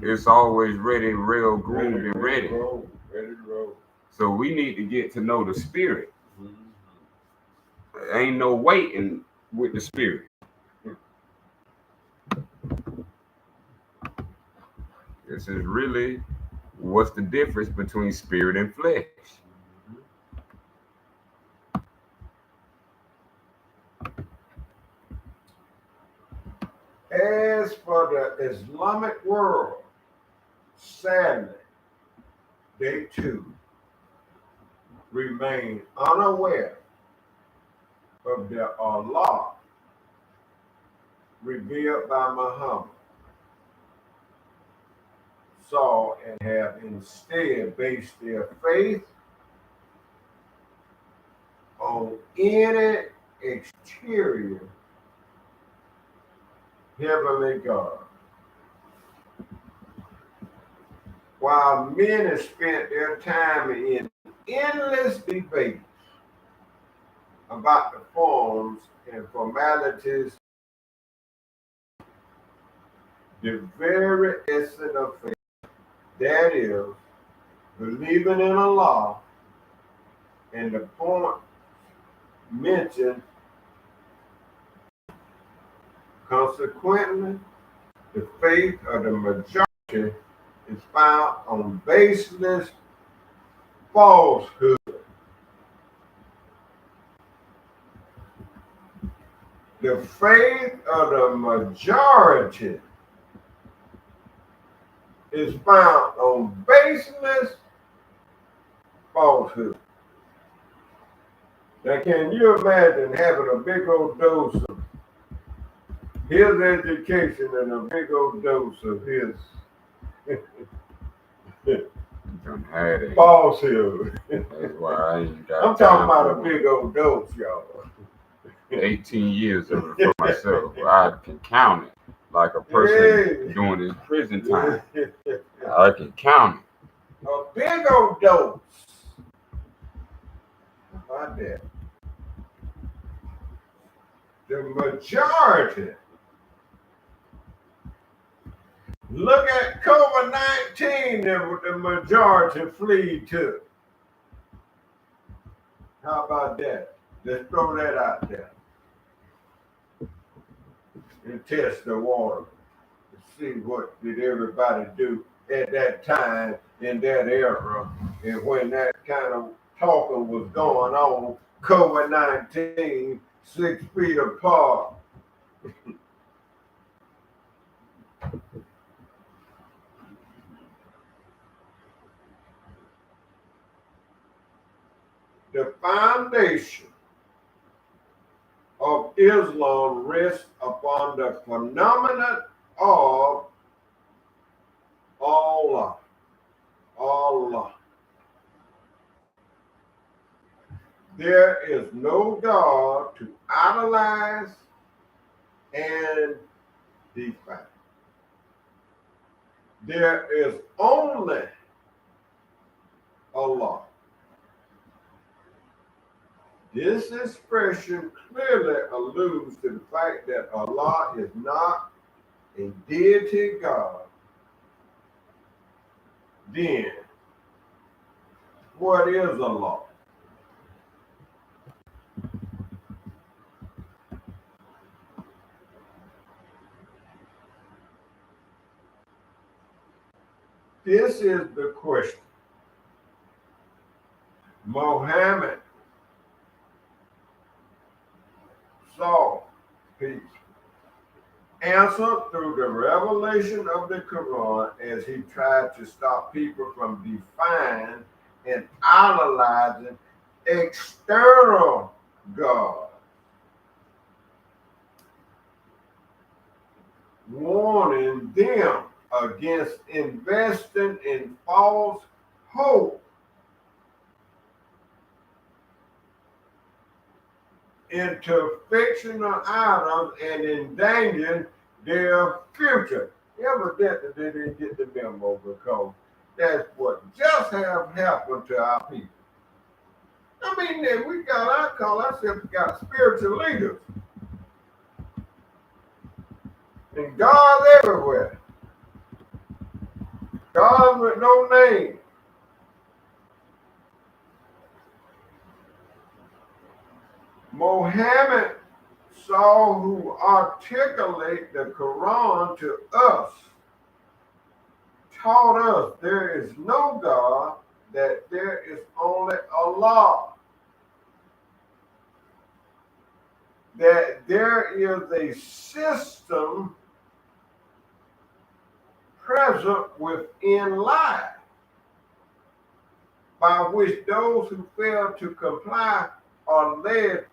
It's always ready, real groomed and ready. Ready to roll. So we need to get to know the spirit. Ain't no waiting with the spirit. This is really what's the difference between spirit and flesh. As for the Islamic world, sadly, they too remain unaware of the Allah revealed by Muhammad, saw and have instead based their faith on any exterior heavenly God. While men have spent their time in endless debates about the forms and formalities, the very essence of faith, that is, believing in Allah, and the point mentioned, consequently, the faith of the majority is found on baseless falsehood. The faith of the majority is found on baseless falsehood. Now, can you imagine having a big old dose of his education and a big old dose of his falsehood? That's why I ain't got I'm talking about a big old dose, y'all. 18 years of it for myself. I can count it like a person doing his prison time. I can count it. A big old dose. How about that? The majority. Look at COVID-19 that the majority flee to. How about that? Let's throw that out there. And test the water. See what did everybody do at that time in that era, and when that kind of talking was going on, COVID-19, 6 feet apart. The foundation of Islam rests upon the phenomenon of Allah. Allah. There is no God to idolize and defy. There is only Allah. This expression clearly alludes to the fact that Allah is not a deity God. Then, what is Allah? this is the question. Muhammad saw peace answered through the revelation of the Quran as he tried to stop people from defying and idolizing external gods, warning them against investing in false hope, into fictional items and endangering their future. Evidently, they didn't get the memo because that's what just have happened to our people. I mean, then I call ourselves, got spiritual leaders. And God's everywhere. God with no name. Mohammed saw who articulate the Quran to us, taught us there is no God, that there is only Allah, that there is a system present within life by which those who fail to comply are led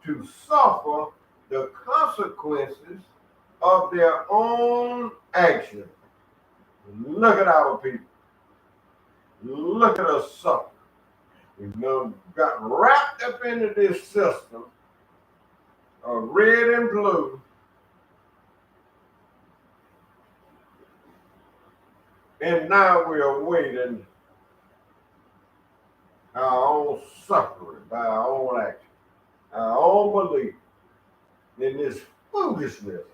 to suffer the consequences of their own actions. Look at our people. Look at us suffer. We got wrapped up into this system of red and blue. And now we are waiting our own suffering by our own action, our own belief in this foolishness.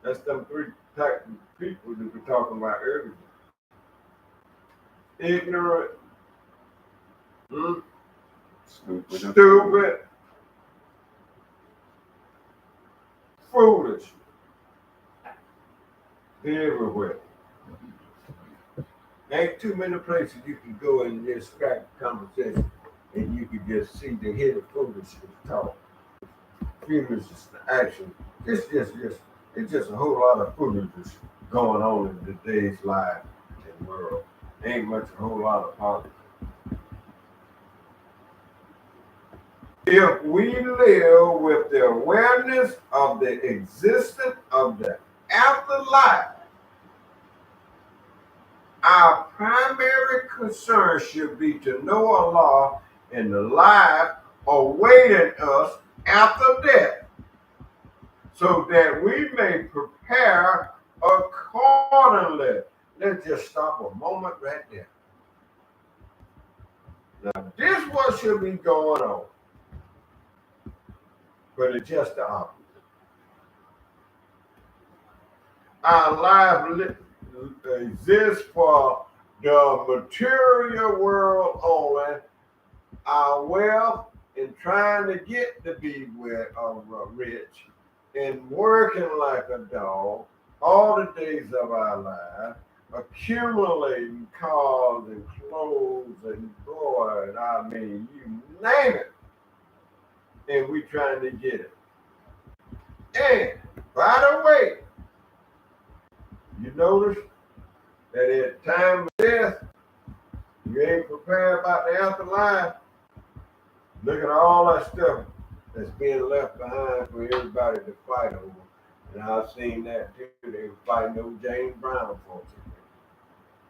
That's them three types of people that we're talking about earlier. Ignorant, stupid, foolish. They're everywhere. Ain't too many places you can go and just scrap the conversation and you can just see the hidden foolishness talk. Foolishness action. It's just a whole lot of foolishness going on in today's life and world. Ain't much a whole lot of politics. If we live with the awareness of the existence of the afterlife, our primary concern should be to know Allah and the life awaiting us after death, so that we may prepare accordingly. Let's just stop a moment right there. Now, this is what should be going on, but it's just the opposite. Our life exists for the material world only, our wealth, and trying to get to be rich, and working like a dog all the days of our life, accumulating cars and clothes and boy, I mean, you name it, and we trying to get it. And by the way, you notice that at the time of death, you ain't prepared about the afterlife. Look at all that stuff that's being left behind for everybody to fight over. And I've seen that too. They were fighting over James Brown for it.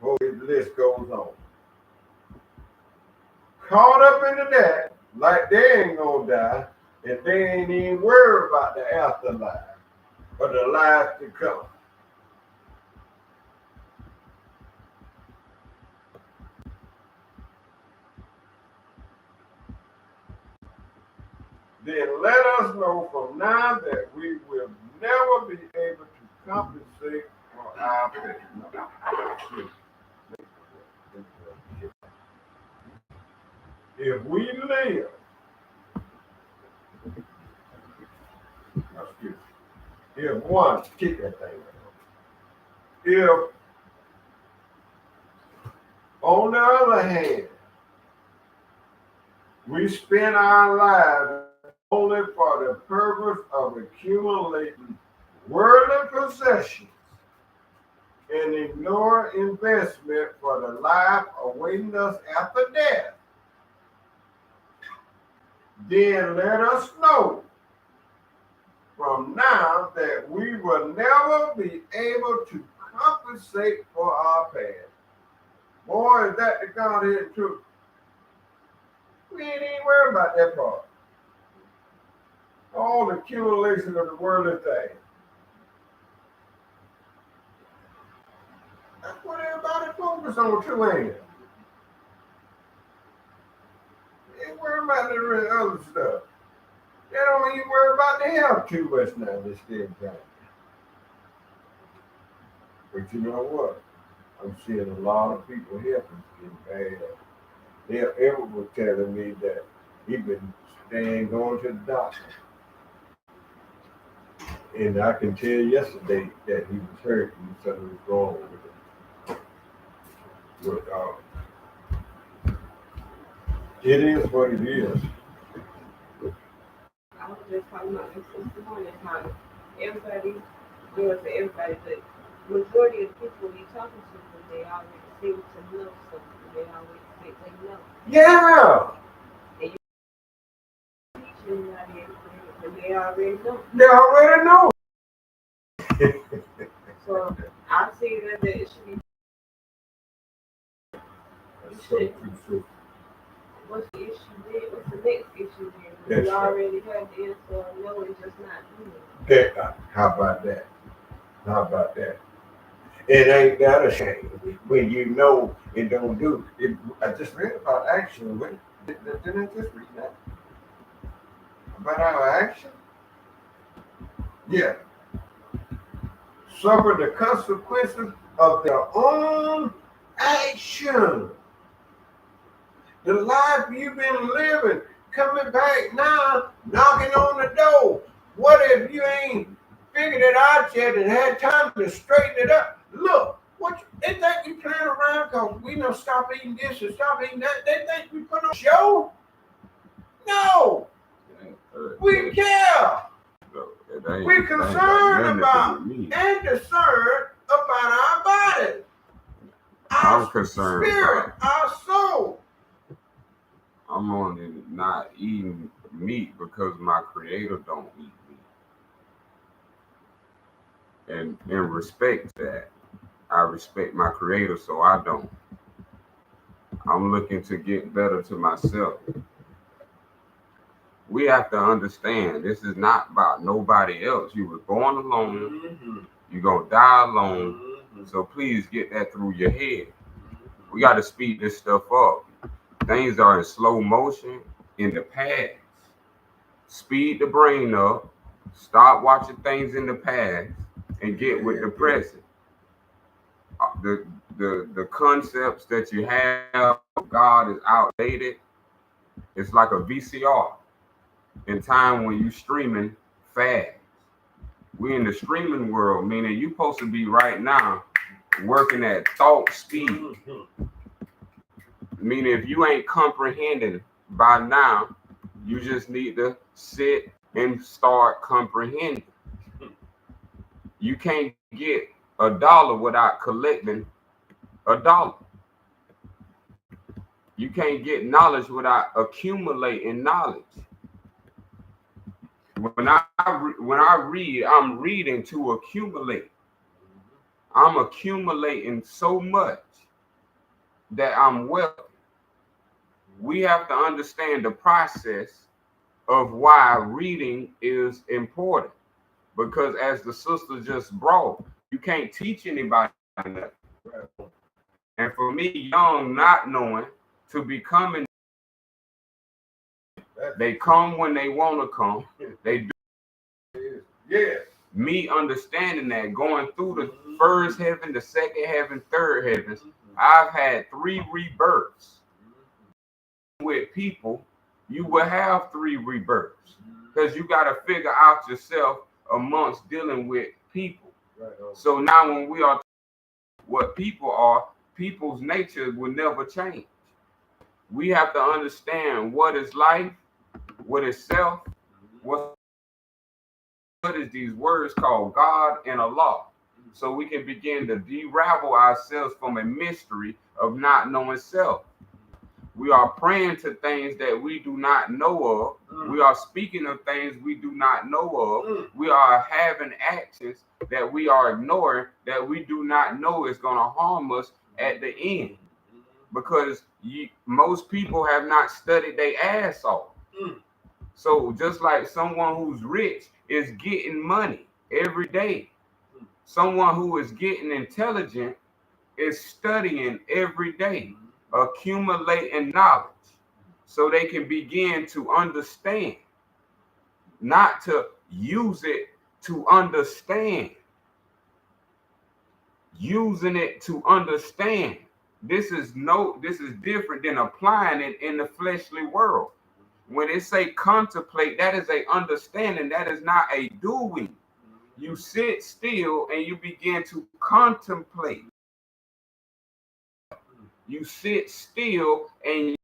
Oh, the list goes on. Caught up into that, like they ain't gonna die, and they ain't even worried about the afterlife or the life to come. Then let us know from now that we will never be able to compensate for our pain. If we live, if one, kick that thing out. If On the other hand, we spend our lives only for the purpose of accumulating worldly possessions and ignore investment for the life awaiting us after death. Then let us know from now that we will never be able to compensate for our past. Boy, is that the Godhead truth. We ain't even worried about that part. All the accumulation of the worldly things. That's what everybody focus on too, ain't it? They ain't worried about the other stuff. They don't even worry about the health too much now this damn time. But you know what? I'm seeing a lot of people here getting bad. Everett was telling me that he been staying going to the doctor. And I can tell yesterday that he was hurt and something was wrong with him. But it is what it is. I was just talking about this this morning, how everybody, doing for everybody, but majority of people you're talking to, they already seem to know something. They always think they know. Yeah. And you teach anybody anything, but they already know. They already know. So I see that it should be. That's so true. What's the issue then? What's the next issue then? That's You right. already have the answer of no and just not doing it. How about that? How about that? It ain't that a shame when you know it don't do it. I just read about action. Didn't I just read that? About our action? Yeah. Suffer the consequences of their own action. The life you've been living, coming back now, knocking on the door. What if you ain't figured it out yet and had time to straighten it up? Look, they think we playing around because we don't stop eating this and stop eating that. They think we put on a show. No, we care. We're concerned about and discerned about our bodies, I'm our concerned spirit, our soul. I'm only not eating meat because my creator don't eat meat. And in respect to that, I respect my creator, so I don't. I'm looking to get better to myself. We have to understand this is not about nobody else. You were born alone. Mm-hmm. You're going to die alone. Mm-hmm. So please get that through your head. We got to speed this stuff up. Things are in slow motion in the past. Speed the brain up. Stop watching things in the past and get with the present. The concepts that you have, God is outdated. It's like a VCR in time when you streaming fast. We in the streaming world, meaning you supposed to be right now working at thought speed. Mm-hmm. Meaning if you ain't comprehending by now, you just need to sit and start comprehending. You can't get $1 without collecting $1. You can't get knowledge without accumulating knowledge. When I read, I'm reading to accumulate. I'm accumulating so much that I'm wealthy. We have to understand the process of why reading is important. Because as the sister just brought, you can't teach anybody nothing. And for me, young, not knowing, to becoming, they come when they want to come. They do. Yeah. Me understanding that, going through the first heaven, the second heaven, third heavens, I've had 3 rebirths. With people, you will have 3 rebirths because you got to figure out yourself amongst dealing with people. Right. So now when we are what people people's nature will never change. We have to understand what is life, what is self, what is these words called God and Allah. So we can begin to de-ravel ourselves from a mystery of not knowing self. We are praying to things that we do not know of. We are speaking of things we do not know of. We are having actions that we are ignoring that we do not know is going to harm us at the end. Because most people have not studied their ass off. So just like someone who's rich is getting money every day, someone who is getting intelligent is studying every day, accumulating knowledge so they can begin to understand, not to use it to understand, using it to understand. This is different than applying it in the fleshly world. When it say contemplate, that is a understanding, that is not a doing. You sit still and you begin to contemplate. You sit still and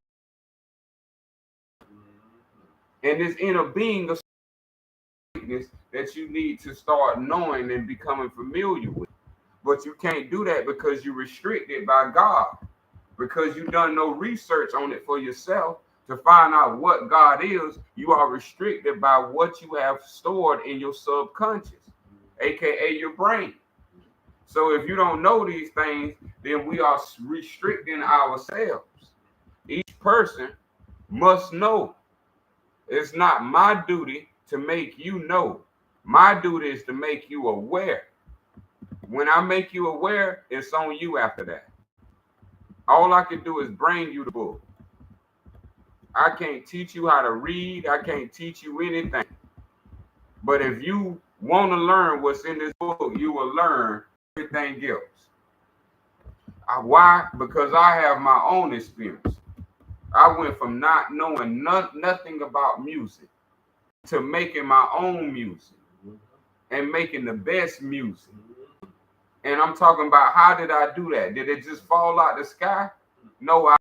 this inner being of greatness that you need to start knowing and becoming familiar with. But you can't do that because you're restricted by God, because you've done no research on it for yourself to find out what God is. You are restricted by what you have stored in your subconscious, aka your brain. So if you don't know these things, then we are restricting ourselves. Each person must know. It's not my duty to make you know. My duty is to make you aware. When I make you aware, it's on you after that. All I can do is bring you the book. I can't teach you how to read. I can't teach you anything. But if you want to learn what's in this book, you will learn everything else. Why? Because I have my own experience. I went from not knowing nothing about music to making my own music and making the best music. And I'm talking about, how did I do that? Did it just fall out the sky? No,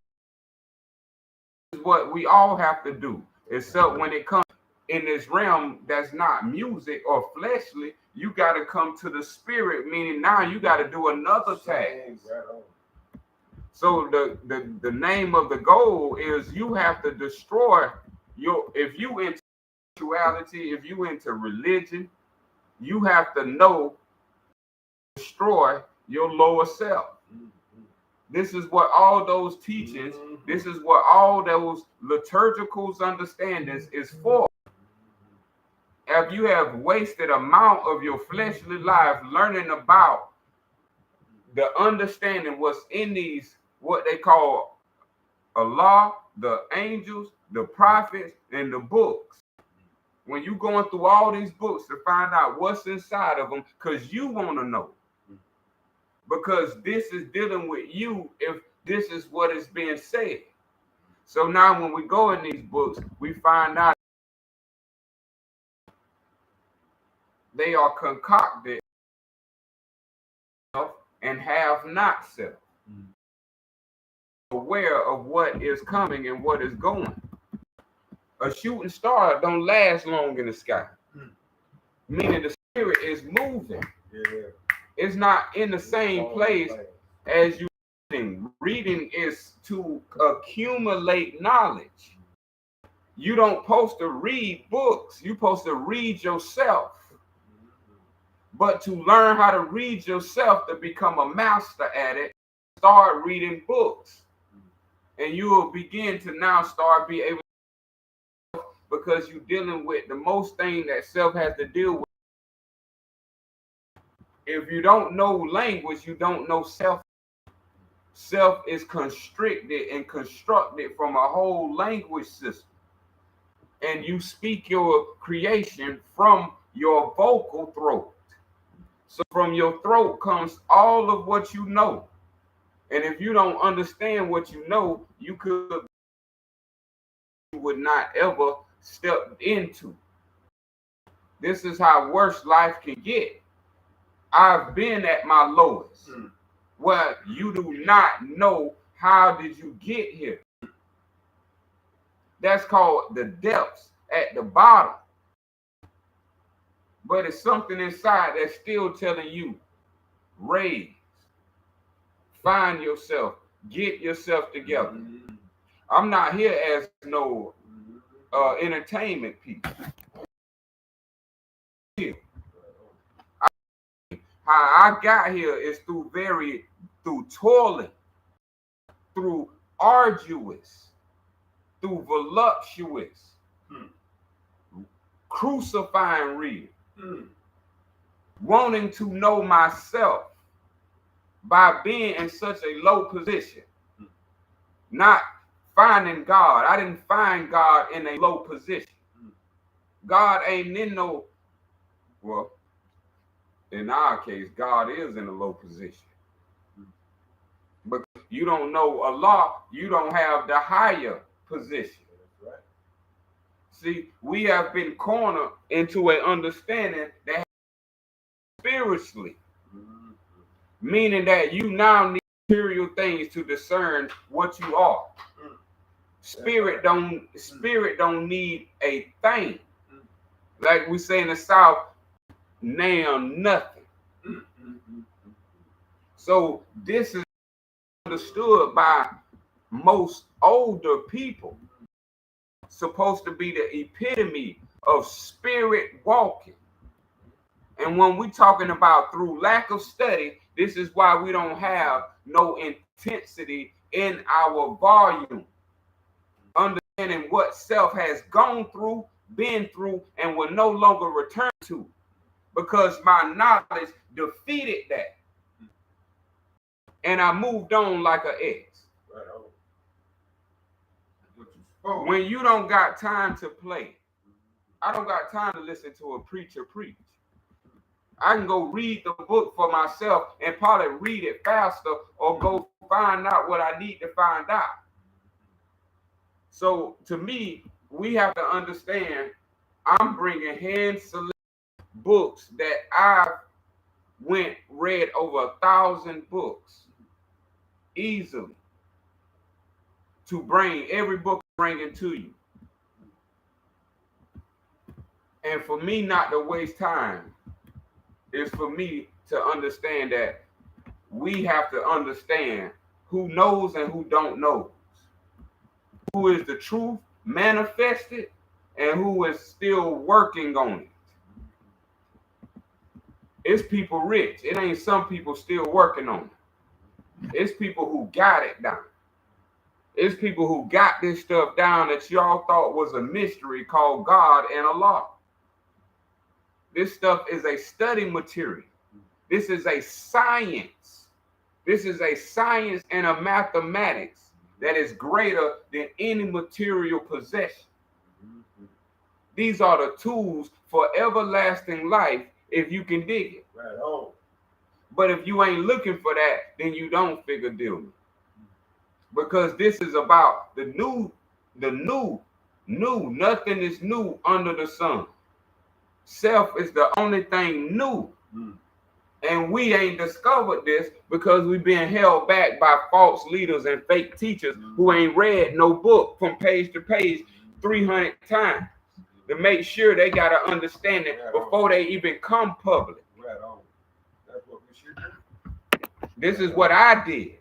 this is what we all have to do. Except when it comes in this realm that's not music or fleshly, you got to come to the spirit, meaning now you got to do another task. So the name of the goal is you have to destroy if you into spirituality, if you into religion, you have to know, destroy your lower self. This is what all those teachings, this is what all those liturgical understandings is for. If you have wasted amount of your fleshly life learning about the understanding what's in these, what they call Allah, the angels, the prophets, and the books. When you going through all these books to find out what's inside of them, because you want to know. Because this is dealing with you if this is what is being said. So now when we go in these books, we find out they are concocted and have not self. Aware of what is coming and what is going. A shooting star don't last long in the sky. Meaning the spirit is moving. It's not in the same place as you reading. Reading is to accumulate knowledge. You don't supposed to read books. You're supposed to read yourself. But to learn how to read yourself, to become a master at it, start reading books. And you will begin to now start be able to, because you're dealing with the most thing that self has to deal with. If you don't know language, you don't know self. Self is constricted and constructed from a whole language system. And you speak your creation from your vocal throat. So from your throat comes all of what you know. And if you don't understand what you know, you would not ever step into. This is how worse life can get. I've been at my lowest. Well, you do not know how did you get here. That's called the depths at the bottom. But it's something inside that's still telling you, raise, find yourself, get yourself together. Mm-hmm. I'm not here as no entertainment piece. How I got here is through toiling, through arduous, through voluptuous, crucifying real, wanting to know myself by being in such a low position, not finding God. I didn't find God in a low position. God ain't in no, well, in our case, God is in a low position. But you don't know Allah, you don't have the higher position. Right. See, we have been cornered into an understanding that spiritually, meaning that you now need material things to discern what you are. Spirit don't need a thing. Like we say in the South, now nothing. So this is understood by most older people. Supposed to be the epitome of spirit walking. And when we're talking about through lack of study, this is why we don't have no intensity in our volume. Understanding what self has gone through, been through, and will no longer return to. Because my knowledge defeated that. And I moved on like an ex. When you don't got time to play, I don't got time to listen to a preacher preach. I can go read the book for myself and probably read it faster or go find out what I need to find out. So to me, we have to understand I'm bringing hand-selected books that I've read over 1,000 books easily to bring every book bringing to you. And for me not to waste time is for me to understand that we have to understand who knows and who don't know. Who is the truth manifested and who is still working on it. It's people rich. It ain't some people still working on it. It's people who got it down. It's people who got this stuff down that y'all thought was a mystery called God and Allah. This stuff is a study material. This is a science. This is a science and a mathematics that is greater than any material possession. These are the tools for everlasting life if you can dig it. Right on. But if you ain't looking for that, then you don't figure deal with it. Because this is about the new, nothing is new under the sun. Self is the only thing new. And we ain't discovered this because we've been held back by false leaders and fake teachers who ain't read no book from page to page 300 times to make sure they got to understand it before they even come public. Right on. That's what we should do. This is what I did.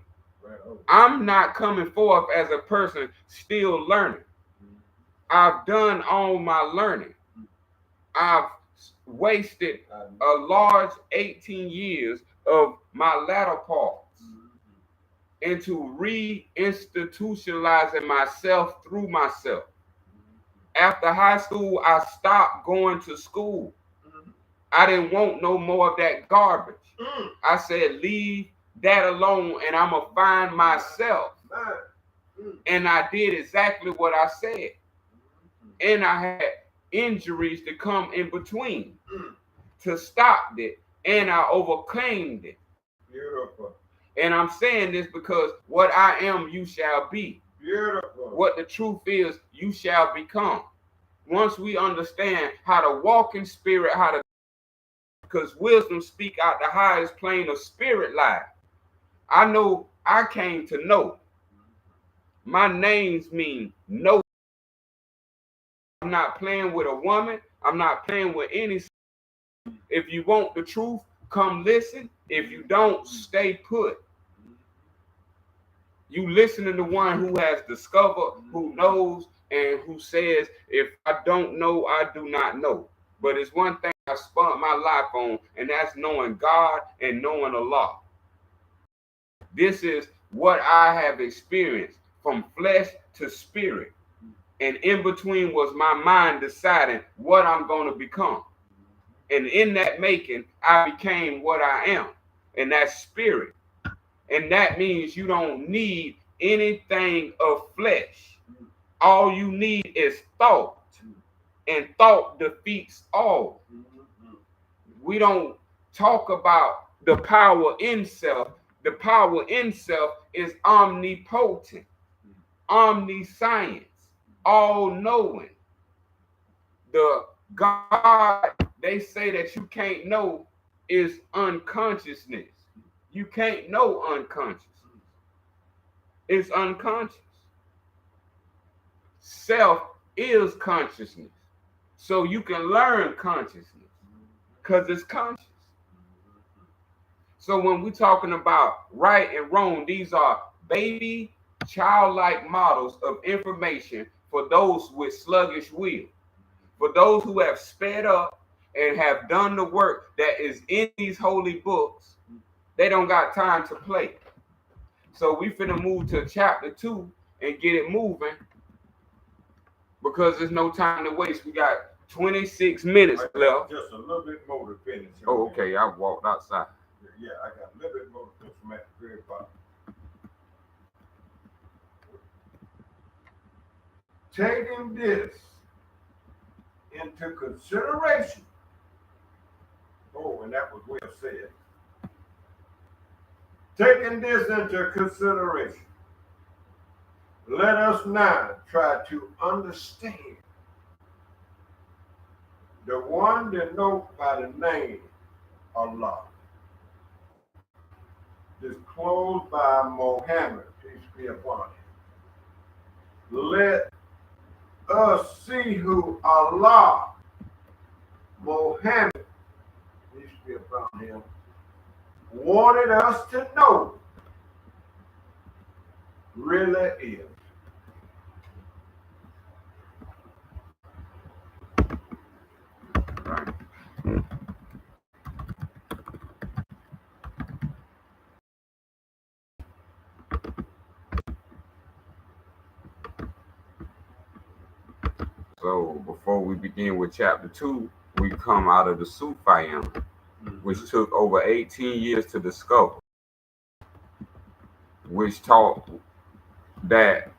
I'm not coming forth as a person still learning. I've done all my learning. I've wasted a large 18 years of my latter parts into reinstitutionalizing myself through myself. After high school, I stopped going to school. I didn't want no more of that garbage. I said, leave that alone and I'm going to find myself. And I did exactly what I said. And I had injuries to come in between to stop it. And I overcame it. Beautiful. And I'm saying this because what I am, you shall be. Beautiful. What the truth is, you shall become. Once we understand how to walk in spirit, because wisdom speak out the highest plane of spirit life. I know I came to know. My names mean no. I'm not playing with a woman. I'm not playing with any. If you want the truth, come listen. If you don't, stay put. You listening to one who has discovered, who knows, and who says, if I don't know, I do not know. But it's one thing I spent my life on, and that's knowing God and knowing Allah. This is what I have experienced from flesh to spirit. And in between was my mind deciding what I'm going to become. And in that making, I became what I am. And that's spirit. And that means you don't need anything of flesh. All you need is thought. And thought defeats all. We don't talk about the power in self. The power in self is omnipotent, omniscience, all knowing. The God they say that you can't know is unconsciousness. You can't know unconscious. It's unconscious. Self is consciousness. So you can learn consciousness because it's conscious. So when we're talking about right and wrong, these are baby, childlike models of information for those with sluggish will. For those who have sped up and have done the work that is in these holy books, they don't got time to play. So we finna move to chapter 2 and get it moving because there's no time to waste. We got 26 minutes left. Just a little bit more to finish. Oh, okay. I walked outside. Yeah, I got a little bit more to finish from at the very bottom. Taking this into consideration. Oh, and that was well said. Taking this into consideration, let us now try to understand the one that knows by the name Allah. Is closed by Mohammed, peace be upon him. Let us see who Allah, Mohammed, peace be upon him, wanted us to know really is. So before we begin with chapter 2, we come out of the Sufian, which took over 18 years to discover, which taught that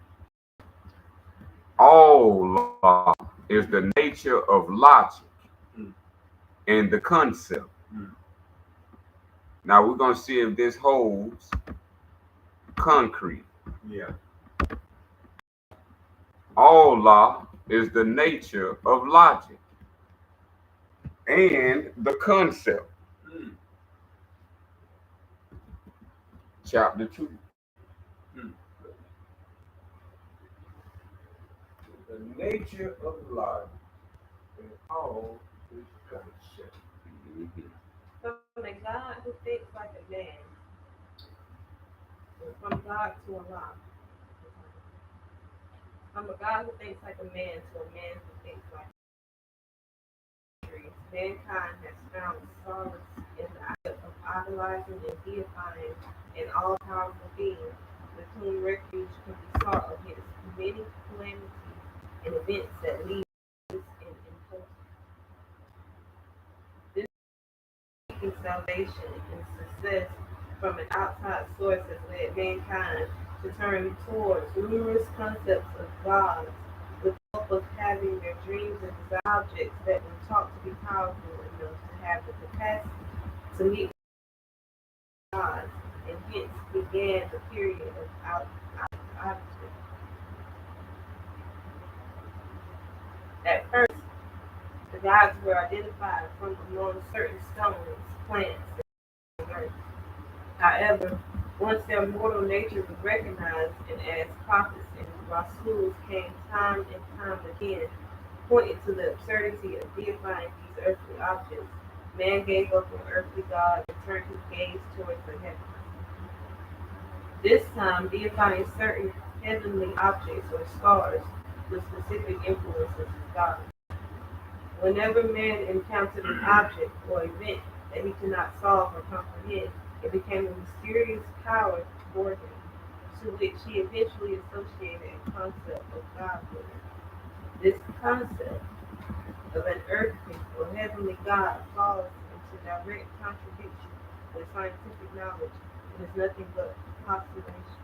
all law is the nature of logic and the concept. Now we're going to see if this holds concrete. Yeah. All law is the nature of logic and the concept. Chapter 2. The nature of life and all is concept. From a God who thinks like a man, from God to Allah. From a God who thinks like a man to a man who thinks like a tree. Mankind has found solace in the act of idolizing and deifying an all-powerful being with whom refuge can be sought against many calamities and events that lead to and impulse. This seeking salvation and success from an outside source has led mankind to turn towards numerous concepts of gods with the hope of having their dreams and desire objects that were taught to be powerful enough to have the capacity to meet gods, and hence began the period of objects. At first, the gods were identified from among certain stones, plants, and earth. However, Once their mortal nature was recognized, and as prophets and Rasuls came time and time again, pointing to the absurdity of deifying these earthly objects, man gave up on earthly God and turned his gaze towards the heavens. This time, deifying certain heavenly objects or stars with specific influences as God. Whenever man encountered an object or event that he could not solve or comprehend, it became a mysterious power for him, to which he eventually associated a concept of godhood. This concept of an earthly or heavenly God falls into direct contradiction with scientific knowledge and is nothing but postulation.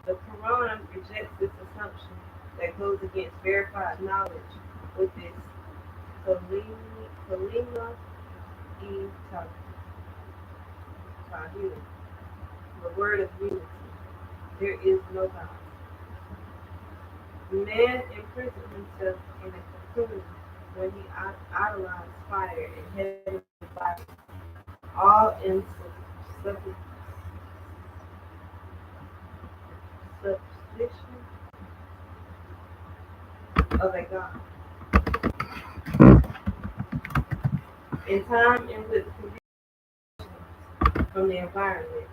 The Quran rejects this assumption that goes against verified knowledge with its Kalima e Tahir, the word of unity. There is no God. Man imprisoned himself in a cocoon when he idolized fire and heavenly bodies, all in substitution of a God. In time and with conditions from the environment,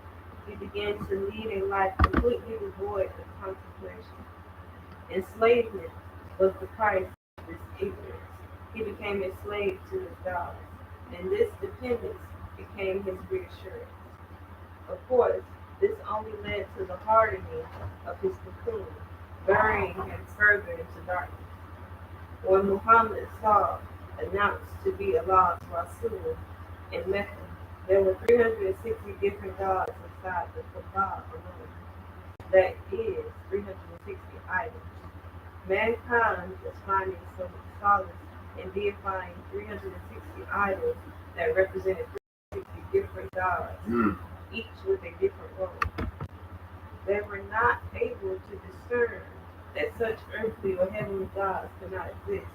he began to lead a life completely devoid of contemplation. Enslavement was the price of this ignorance. He became a slave to his gods, and this dependence became his reassurance. Of course, this only led to the hardening of his cocoon, burying him further into darkness. When Muhammad saw announced to be Allah's Rasul in Mecca, there were 360 different gods inside the Kaaba alone. That is 360 idols. Mankind was finding some solace in deifying 360 idols that represented 360 different gods, each with a different role. They were not able to discern that such earthly or heavenly gods could not exist,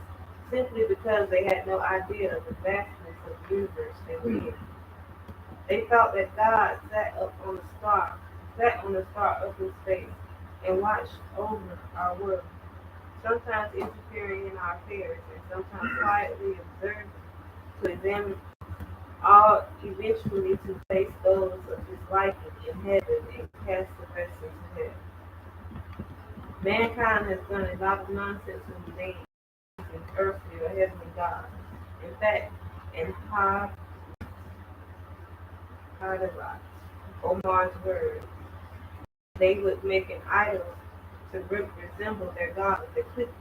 simply because they had no idea of the vastness of the universe they were in. They thought that God sat on a star up in space, and watched over our world, sometimes interfering in our affairs, and sometimes quietly observing to examine all eventually to place those of his liking in heaven and cast the rest into hell. Mankind has done a lot of nonsense in the name of earthly or heavenly gods. In fact, in Hadarat, Omar's word, they would make an idol to resemble their god with a cookie.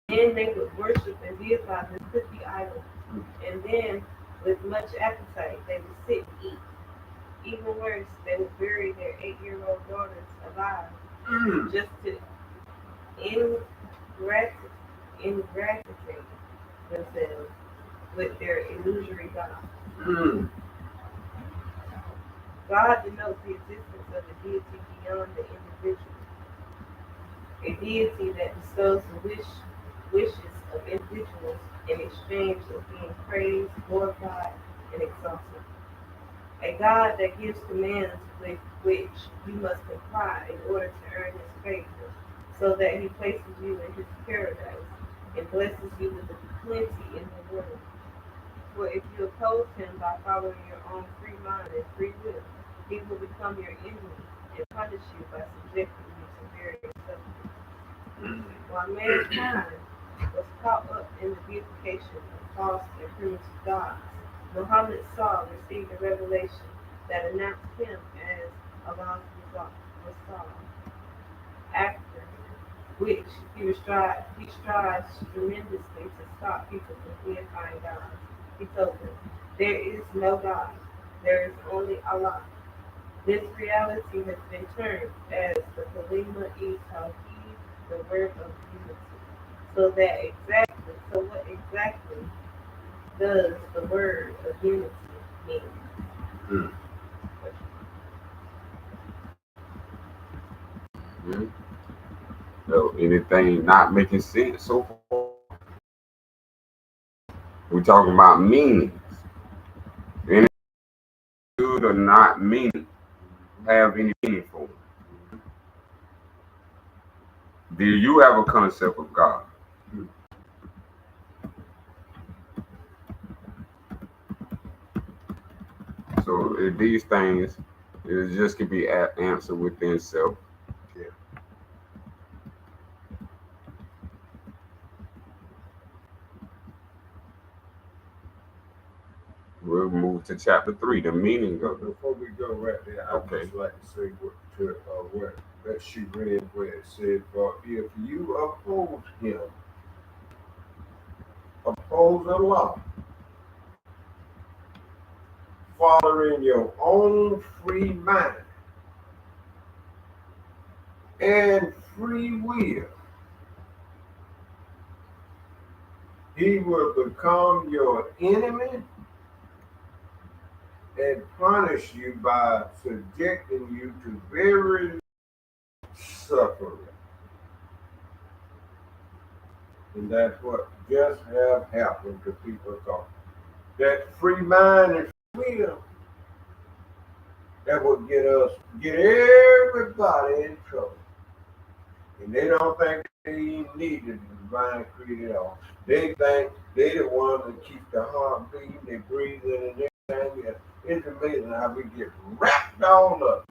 Then they would worship and deify this cookie idol. And then, with much appetite, they would sit and eat. Even worse, they would bury their 8-year-old daughters alive just to ingratiate themselves with their illusory God. God denotes the existence of a deity beyond the individual, a deity that bestows the wishes of individuals in exchange of being praised, glorified, and exalted. A God that gives commands with which you must comply in order to earn his favor, so that he places you in his paradise and blesses you with plenty in the world. For if you oppose him by following your own free mind and free will, he will become your enemy and punish you by subjecting you to various sufferings. While mankind was caught up in the deification of false and primitive gods, Muhammad received a revelation that announced him as Allah's Rasul, after which he strives tremendously to stop people from deifying God. He told them, there is no God, there is only Allah. This reality has been termed as the Kalima e Tawheed, the word of unity. So what exactly does the word of unity mean? Mm. Mm. So anything not making sense so far? We're talking about meanings. Anything good or not meaning. have any meaning for them. Do you have a concept of God? So these things, it just can be answered within self. Yeah. We'll move to chapter 3, the meaning But of it. before we go right there, I would Okay. just like to say what that she read where it said, "For if you oppose him, oppose Allah, following your own free mind and free will, he will become your enemy and punish you by subjecting you to very suffering." And that's what just have happened to people thought. That free mind and free will, that would get everybody in trouble. And they don't think they even need the divine creator at all. They think they the one that keep the heart beating, they breathe in and everything. And it's amazing how we get wrapped all up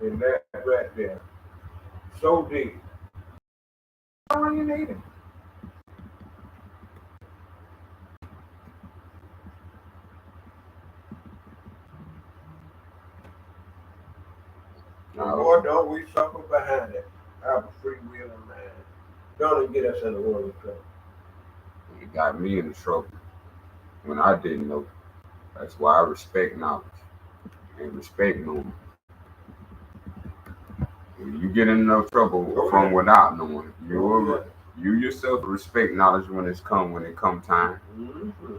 in that right there. So deep. All you need it. Boy, don't we suffer behind it. Our free will and mind. Don't even get us in the world of trouble. It got me in trouble when I didn't know. That's why I respect knowledge and respect knowing. When you get in enough trouble from without knowing, you yourself respect knowledge when it come time. Mm-hmm.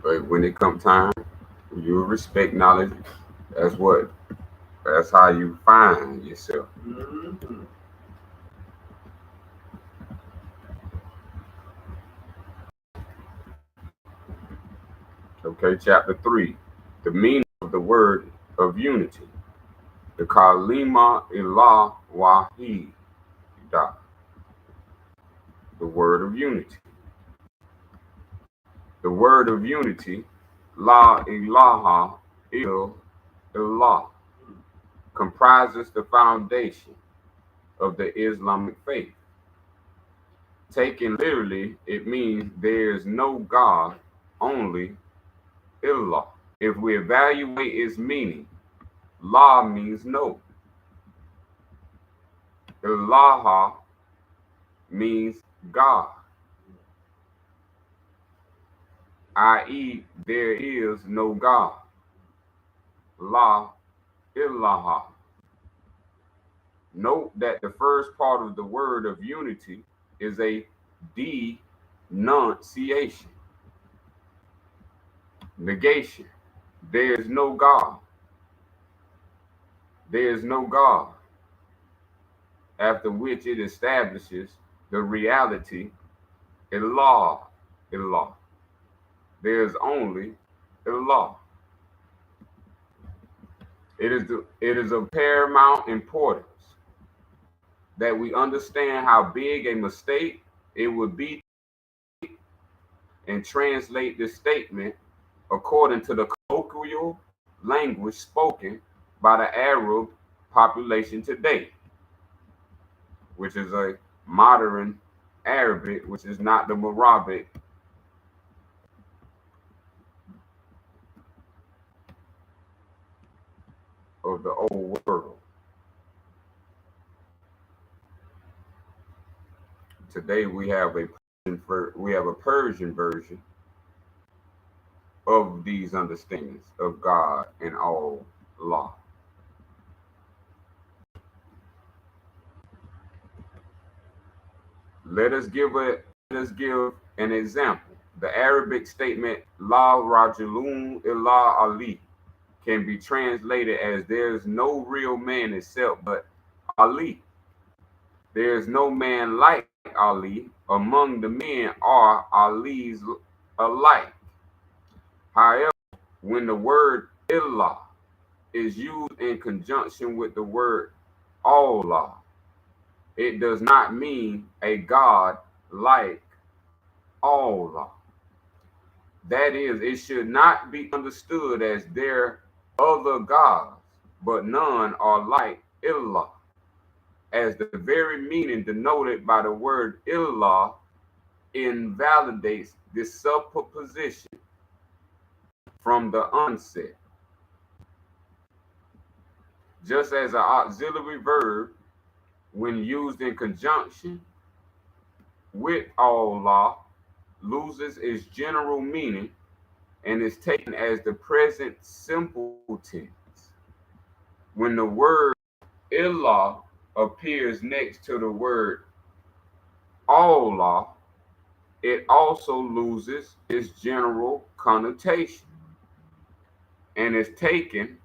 But when it come time, you respect knowledge. That's how you find yourself. Mm-hmm. Okay, chapter 3. The meaning of the word of unity. The Kalima Ilah Wahid. The word of unity. The word of unity, La ilaha illallah, comprises the foundation of the Islamic faith. Taken literally, it means there is no God, only illallah. If we evaluate its meaning, La means no. Ilaha means God, i.e., there is no God. La ilaha. Note that the first part of the word of unity is a denunciation, negation. There is no God. There is no God. After which it establishes the reality, Allah, Allah. There is only Allah. It is of paramount importance that we understand how big a mistake it would be and translate this statement according to the colloquial language spoken by the Arab population today, which is a modern Arabic, which is not the Morabic of the old world. Today we have a Persian version of these understandings of God and all law. Let us give an example. The Arabic statement La Rajulun illa Ali can be translated as there is no real man except but Ali. There is no man like Ali. Among the men are Ali's alike. However, when the word illah is used in conjunction with the word Allah, it does not mean a God like Allah. That is, it should not be understood as there other gods, but none are like illah, as the very meaning denoted by the word illah invalidates this supposition from the onset. Just as an auxiliary verb, when used in conjunction with Allah, loses its general meaning and is taken as the present simple tense. When the word illah appears next to the word Allah, it also loses its general connotation and is taken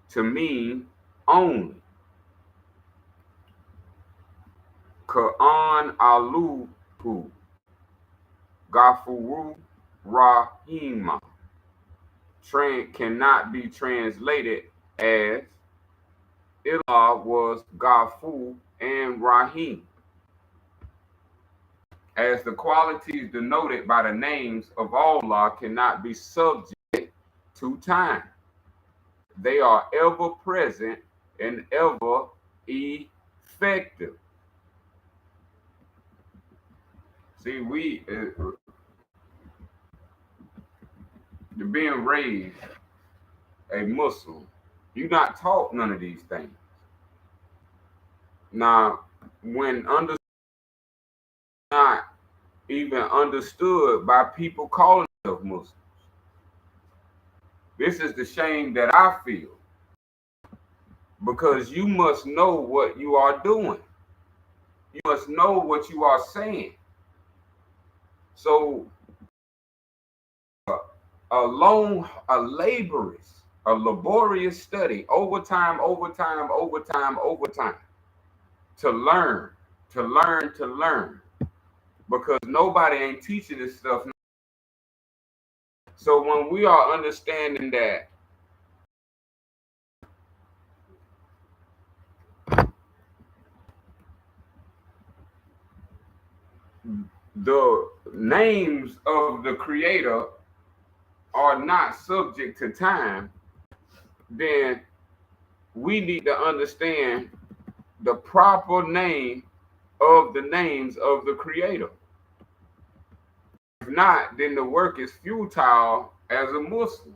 to mean only. Ka'an aluhu gafuru rahima cannot be translated as Allah was Gafu and Rahim, as the qualities denoted by the names of Allah cannot be subject to time. They are ever present and ever effective. See, being raised a Muslim, you're not taught none of these things. Now, when not even understood by people calling themselves Muslims, this is the shame that I feel, because you must know what you are doing. You must know what you are saying. So, a laborious study, overtime, to learn, because nobody ain't teaching this stuff. So when we are understanding that the names of the Creator are not subject to time, then we need to understand the proper name of the names of the Creator. If not, then the work is futile as a Muslim.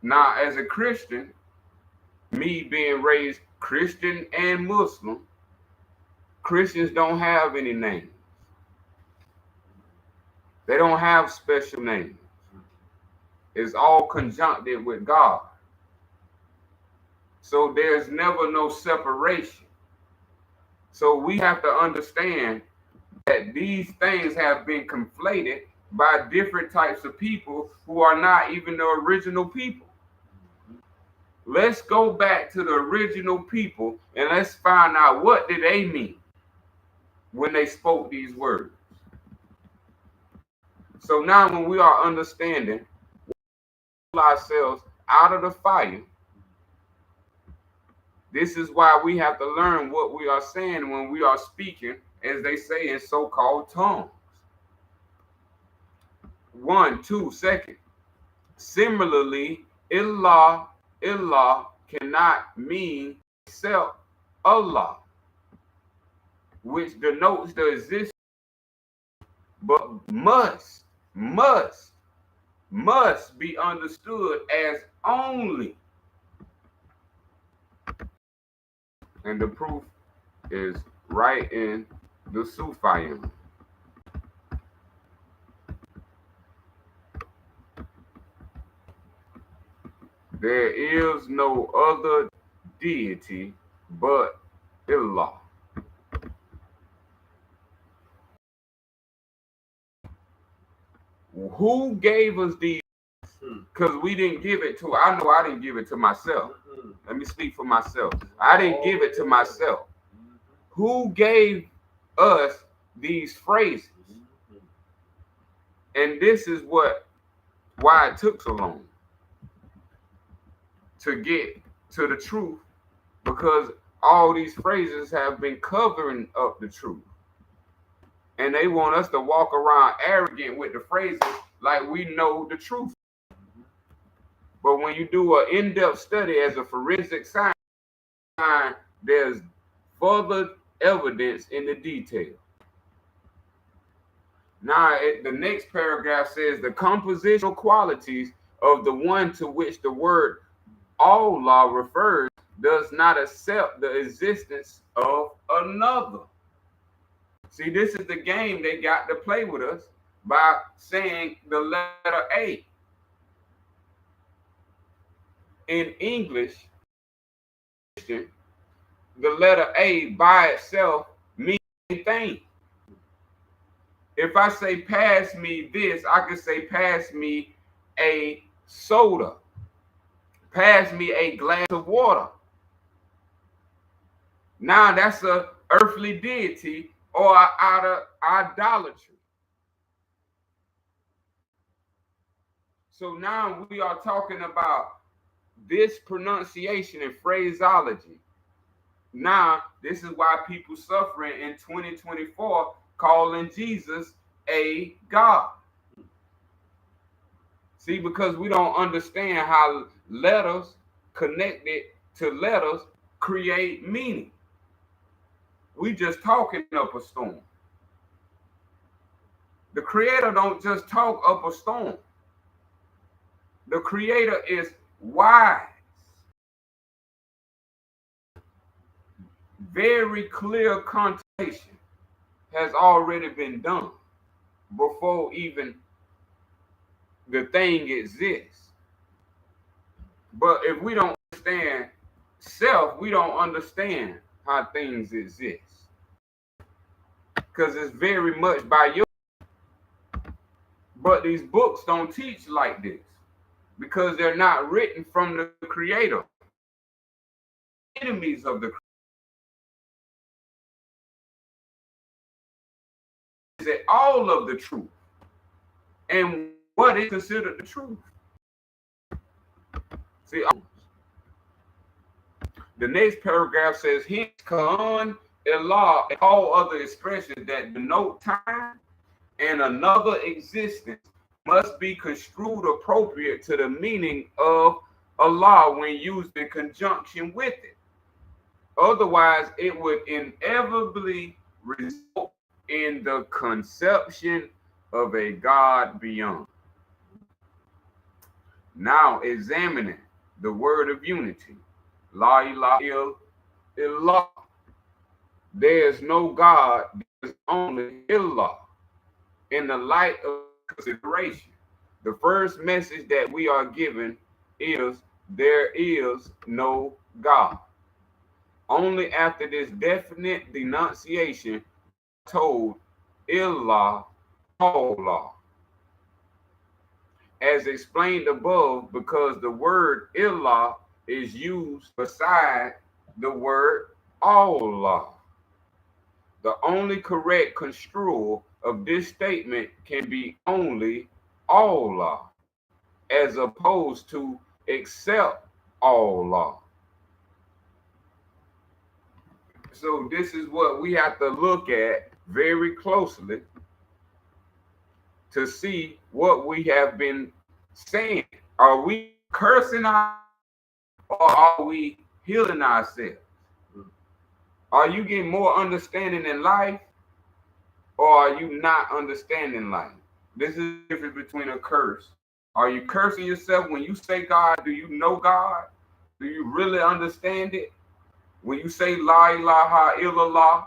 Now, as a Christian, me being raised Christian and Muslim, Christians don't have any names. They don't have special names. It's all conjuncted with God. So there's never no separation. So we have to understand that these things have been conflated by different types of people who are not even the original people. Let's go back to the original people and let's find out, what did they mean when they spoke these words. So now when we are understanding ourselves out of the fire, this is why we have to learn what we are saying when we are speaking, as they say, in so-called tongues. 1, 2, second. Similarly, illah cannot mean except Allah, which denotes the existence, but must be understood as only. And the proof is right in the Sufian. There is no other deity but Allah. Who gave us these? Because we didn't give it to, I know I didn't give it to myself. Let me speak for myself. I didn't give it to myself. Who gave us these phrases? And this is what why it took so long to get to the truth, because all these phrases have been covering up the truth. And they want us to walk around arrogant with the phrases like we know the truth. But when you do an in-depth study as a forensic science, there's further evidence in the detail. Now, the next paragraph says the compositional qualities of the one to which the word Allah refers does not accept the existence of another. See, this is the game they got to play with us by saying the letter A. In English, the letter A by itself means thing. If I say pass me this, I can say pass me a soda. Pass me a glass of water. Now that's an earthly deity or out of idolatry. So now we are talking about this pronunciation and phraseology. Now, this is why people suffering in 2024 calling Jesus a God. See, because we don't understand how letters connected to letters create meaning. We just talking up a storm. The Creator don't just talk up a storm. The Creator is wise. Very clear contemplation has already been done before even the thing exists. But if we don't understand self, we don't understand how things exist. Because it's very much by your. But these books don't teach like this because they're not written from the Creator. Enemies of the Creator. Is all of the truth. And what is considered the truth? See, the next paragraph says, hence, Quran, Allah, and all other expressions that denote time and another existence must be construed appropriate to the meaning of Allah when used in conjunction with it. Otherwise, it would inevitably result in the conception of a God beyond. Now, examining the word of unity, La ilaha illallah. There is no God, there is only illallah. In the light of consideration, the first message that we are given is there is no God. Only after this definite denunciation told illallah, Allah. As explained above, because the word illah is used beside the word Allah. The only correct construal of this statement can be only Allah, as opposed to except Allah. So this is what we have to look at very closely to see what we have been saying. Are we cursing ourselves or are we healing ourselves? Are you getting more understanding in life or are you not understanding life? This is the difference between a curse. Are you cursing yourself when you say God? Do you know God? Do you really understand it? When you say La ilaha illallah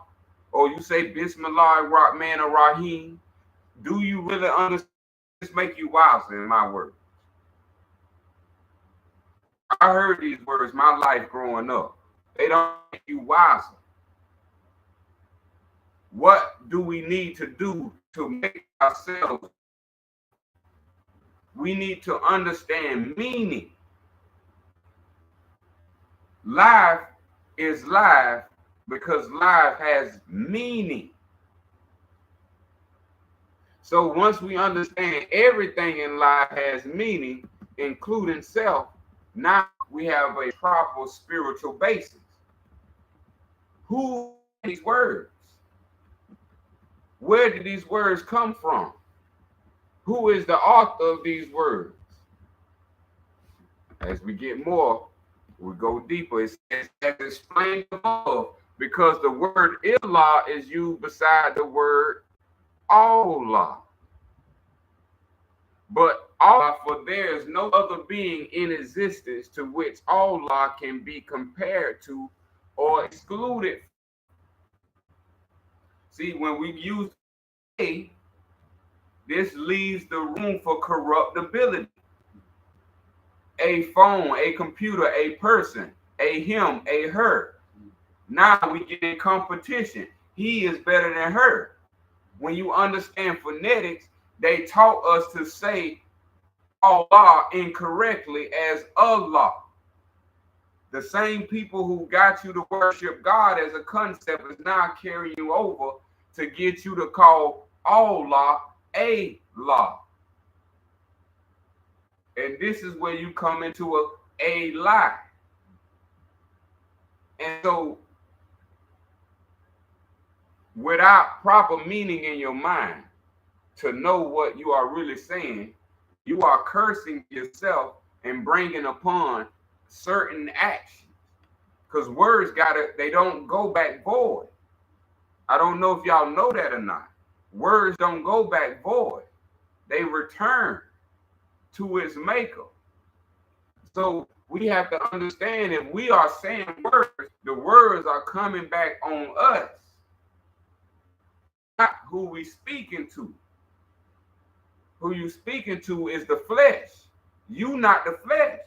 or you say Bismillah Rahman Rahim, do you really understand? This make you wiser, in my words. I heard these words my life growing up. They don't make you wiser. What do we need to do to make ourselves? We need to understand meaning. Life is life because life has meaning. So once we understand everything in life has meaning, including self, now we have a proper spiritual basis. Who are these words? Where did these words come from? Who is the author of these words? As we get more, we go deeper. It says, as explained above, because the word illah is used beside the word Allah. But Allah, for there is no other being in existence to which Allah can be compared to or excluded. See, when we use a, this leaves the room for corruptibility. A phone, a computer, a person, a him, a her. Now we get in competition. He is better than her. When you understand phonetics, they taught us to say Allah incorrectly as Allah. The same people who got you to worship God as a concept is now carrying you over to get you to call Allah a law. And this is where you come into a lie. And so, without proper meaning in your mind to know what you are really saying, you are cursing yourself and bringing upon certain actions. Because words they don't go back void. I don't know if y'all know that or not. Words don't go back void. They return to its maker. So we have to understand if we are saying words, the words are coming back on us, not who we speaking to. Who you speaking to is the flesh. You not the flesh.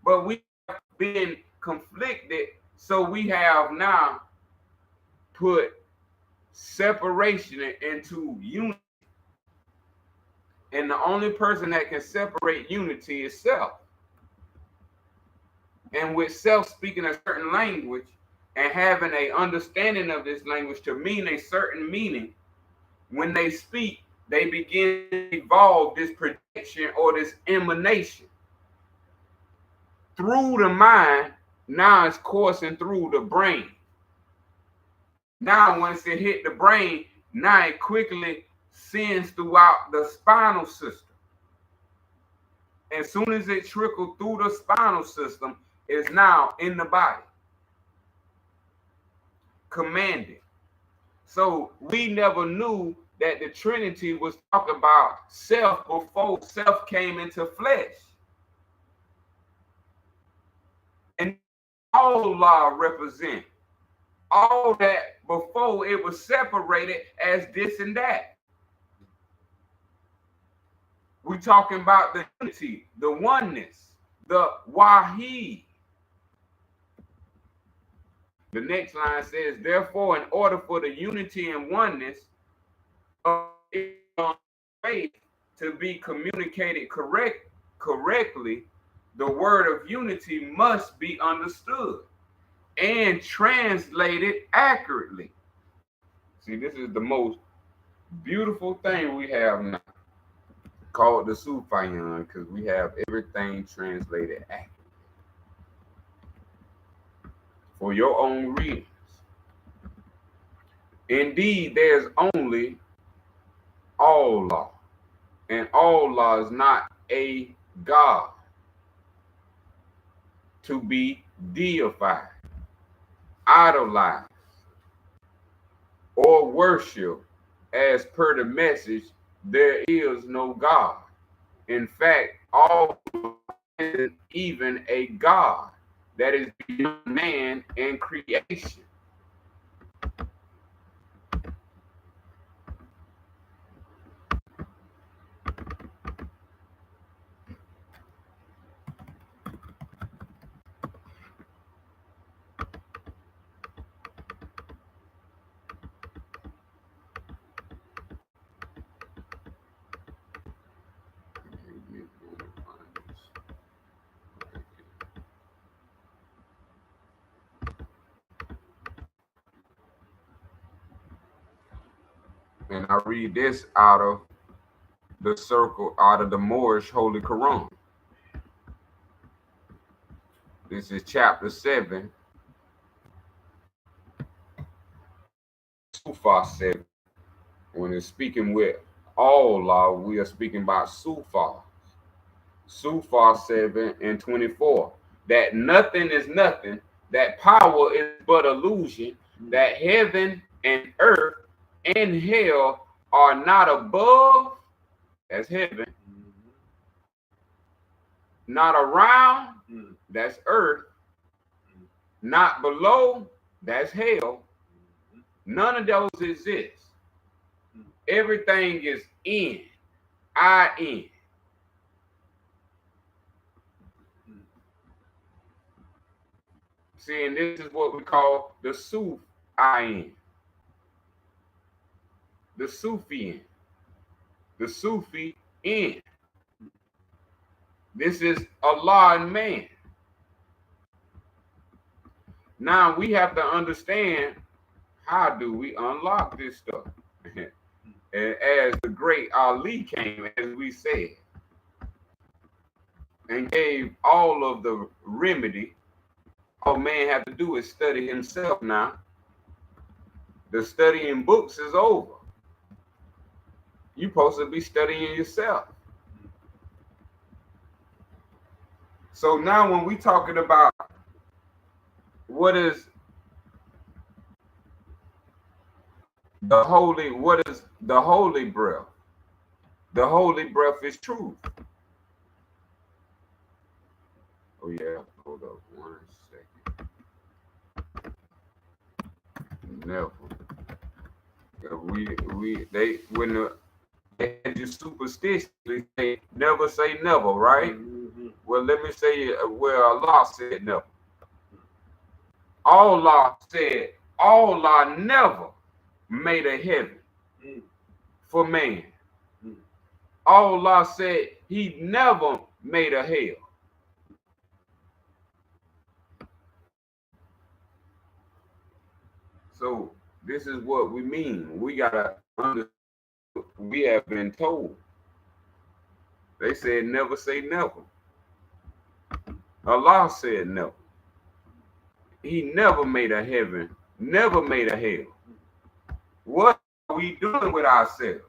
But we have been conflicted, so we have now put separation into unity. And the only person that can separate unity is self. And with self speaking a certain language and having an understanding of this language to mean a certain meaning, when they speak, they begin to evolve this projection or this emanation through the mind. Now it's coursing through the brain. Now once it hit the brain, now it quickly sends throughout the spinal system. As soon as it trickles through the spinal system, it's now in the body, commanded. So we never knew that the Trinity was talking about self before self came into flesh. And all law represent all that before it was separated as this and that. We're talking about the unity, the oneness, the Wahid. The next line says, therefore, in order for the unity and oneness of faith to be communicated correctly, the word of unity must be understood and translated accurately. See, this is the most beautiful thing we have now, called the Sufian, because we have everything translated accurately for your own readings. Indeed, there's only Allah, and Allah is not a God to be deified, idolized, or worshiped. As per the message, there is no God. In fact, all isn't even a God that is beyond man and creation. And I read this out of the circle out of the Moorish Holy Quran. This is chapter 7, Sufa 7. When it's speaking with all law, we are speaking about Sufa. Sufa 7 and 24. That nothing is nothing, that power is but illusion, that heaven and earth and hell are not above, that's heaven, not around, that's earth, not below, that's hell. None of those exist. Everything is in, I in. See, and this is what we call the Sufian, the Sufian, the Sufi in. This is Allah and man. Now we have to understand, how do we unlock this stuff? And as the great Ali came, as we said, and gave all of the remedy, all man have to do is study himself now. The studying books is over. You're supposed to be studying yourself. So now when we talking about what is the holy, what is the holy breath? The holy breath is truth. Oh yeah, hold up 1 second. Never. They had you superstitiously say never say never, right? Well, let me say where Allah said never. Allah said Allah never made a heaven for man. Allah said he never made a hell. So this is what we mean. We gotta understand. We have been told. They said never say never. Allah said never. He never made a heaven, never made a hell. What are we doing with ourselves?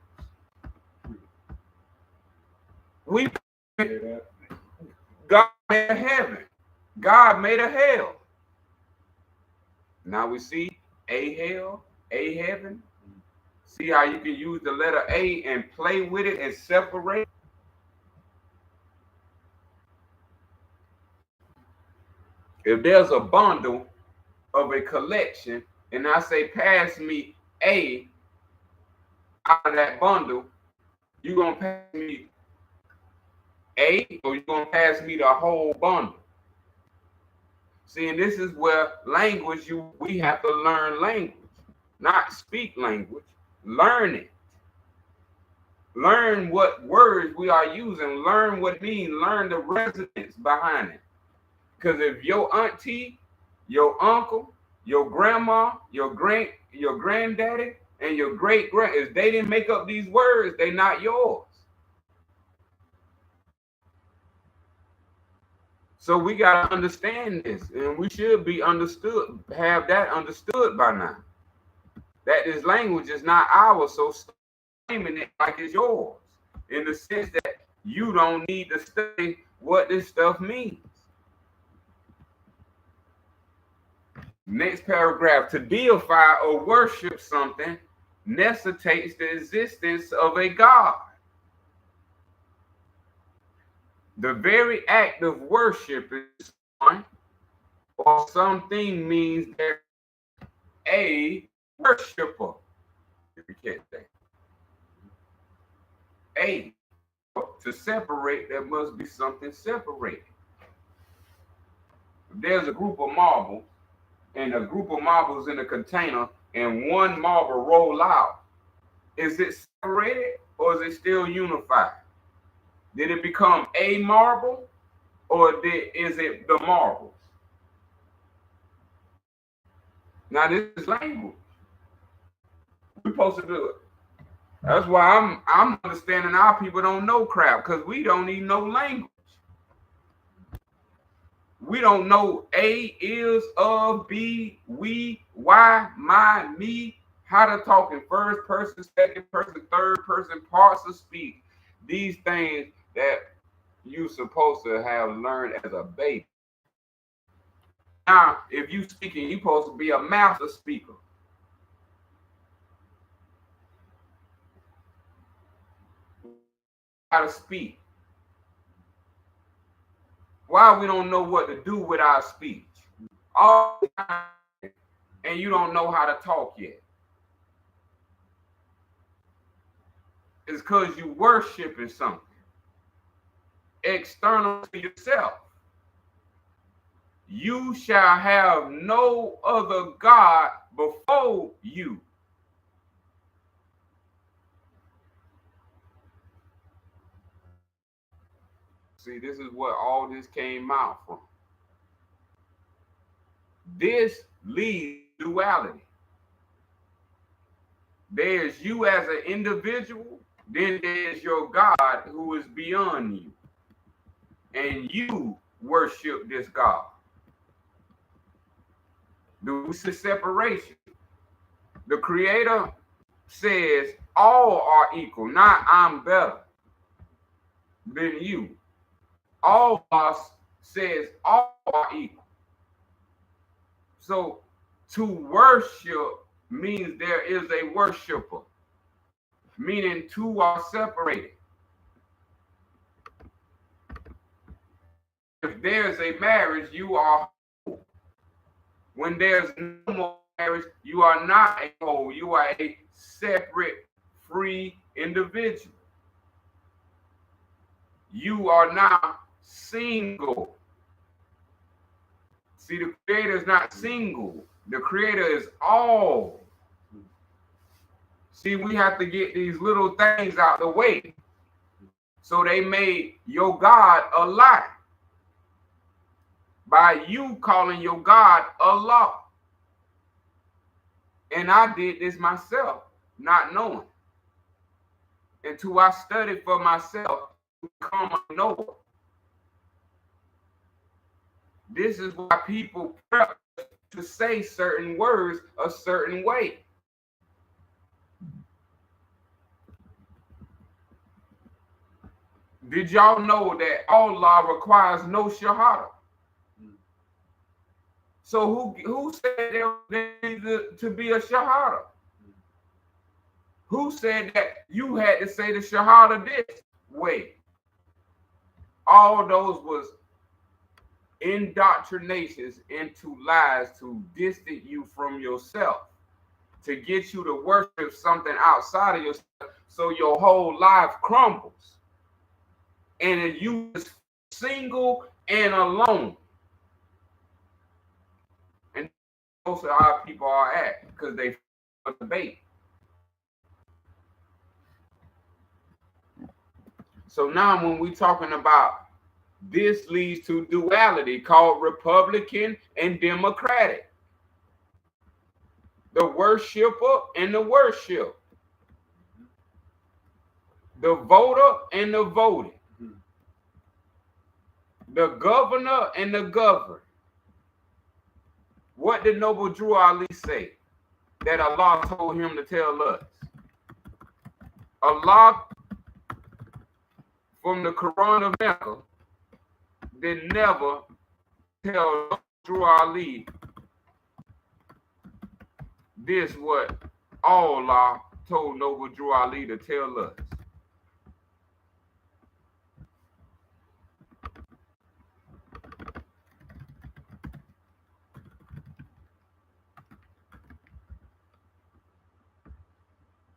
God made a heaven. God made a hell. Now we see a hell, a heaven. See how you can use the letter A and play with it and separate? If there's a bundle of a collection and I say pass me A out of that bundle, you're going to pass me A or you're going to pass me the whole bundle. See, and this is where language, we have to learn language, not speak language, learn it. Learn what words we are using, learn what it means, learn the resonance behind it. Because if your auntie, your uncle, your grandma, your granddaddy, and your great-grand, if they didn't make up these words, they're not yours. So we got to understand this, and we should be understood, have that understood by now. That this language is not ours, so stop claiming it like it's yours, in the sense that you don't need to study what this stuff means. Next paragraph, to deify or worship something necessitates the existence of a God. The very act of worship is one or something means there's a worshiper. If you catch that. A, to separate, there must be something separated. If there's a group of marbles, and a group of marbles in a container, and one marble roll out, is it separated or is it still unified? Did it become a marble or is it the marbles? Now this is language. We're supposed to do it. That's why I'm understanding our people don't know crap, because we don't even know language. We don't know A, is, of, be, we, why, my, me, how to talk in first person, second person, third person, parts of speech. These things that you supposed to have learned as a baby. Now, if you speaking, you supposed to be a master speaker. How to speak. Why we don't know what to do with our speech? All the time, and you don't know how to talk yet. It's because you worshiping something external to yourself. You shall have no other God before you. See, this is what all this came out from. This leads to duality. There's you as an individual, then there's your God who is beyond you. And you worship this God. This is separation. The Creator says all are equal, not I'm better than you. All of us says all are equal. So to worship means there is a worshiper, meaning two are separated. If there's a marriage, you are whole. When there's no more marriage, you are not a whole. You are a separate, free individual. You are now single. See, the Creator is not single. The Creator is all. See, we have to get these little things out the way. So they made your God a lie by you calling your God Allah. And I did this myself, not knowing. Until I studied for myself to become a knower. This is why people prep to say certain words a certain way. Did y'all know that Allah requires no shahada? So who said there needed to be a shahada? Who said that you had to say the shahada this way? All those was indoctrinations into lies to distance you from yourself, to get you to worship something outside of yourself, so your whole life crumbles. And you is single and alone. And most of our people are at, because they debate. So now when we're talking about this leads to duality called Republican and Democratic. The worshiper and the worship. The voter and the voted. The governor and the governed. What did Noble Drew Ali say that Allah told him to tell us? Allah, from the Quran of Mecca, did never tell Drew Ali this what Allah told Noble Drew Ali to tell us.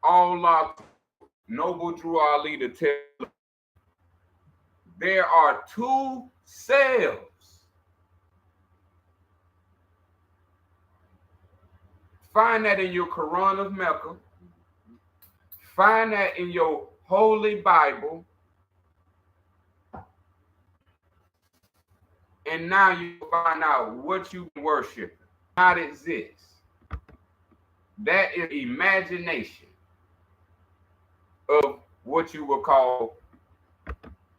Allah told Noble Drew Ali to tell us there are two selves. Find that in your Quran of Mecca. Find that in your Holy Bible. And now you find out what you worship not exists. That is imagination. of what you would call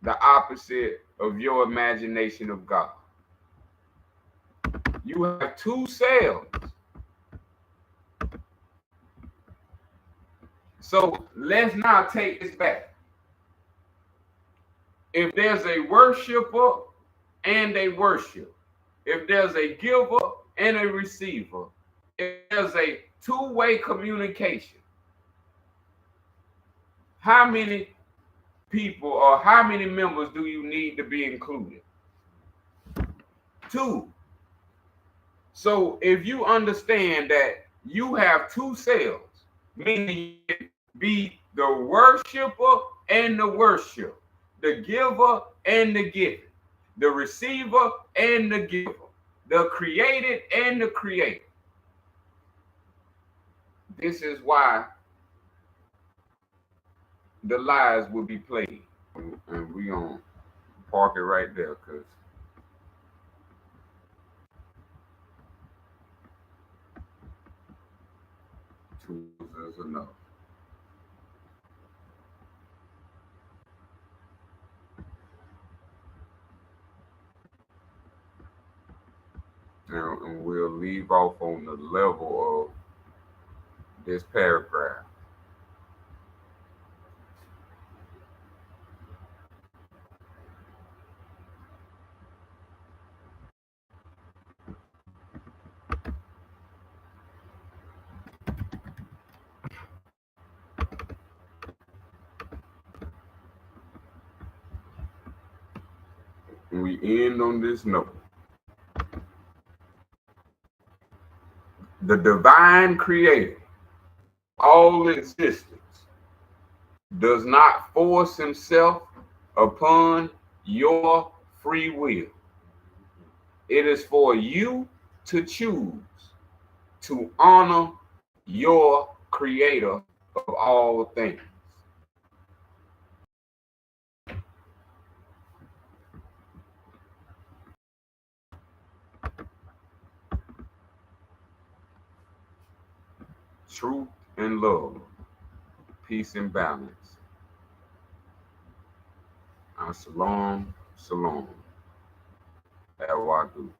the opposite of your imagination of God. You have two cells. So let's now take this back. If there's a worshiper and a worship, if there's a giver and a receiver, if there's a two-way communication, how many people or how many members do you need to be included? Two. So if you understand that you have two cells, meaning you can be the worshiper and the worship, the giver and the given, the receiver and the giver, the created and the creator. This is why the lies will be played. And we gonna park it right there because two is enough. And we'll leave off on the level of this paragraph. And we end on this note. The divine creator, all existence, does not force himself upon your free will. It is for you to choose to honor your creator of all things. Truth and love, peace and balance. Shalom, shalom. How I do.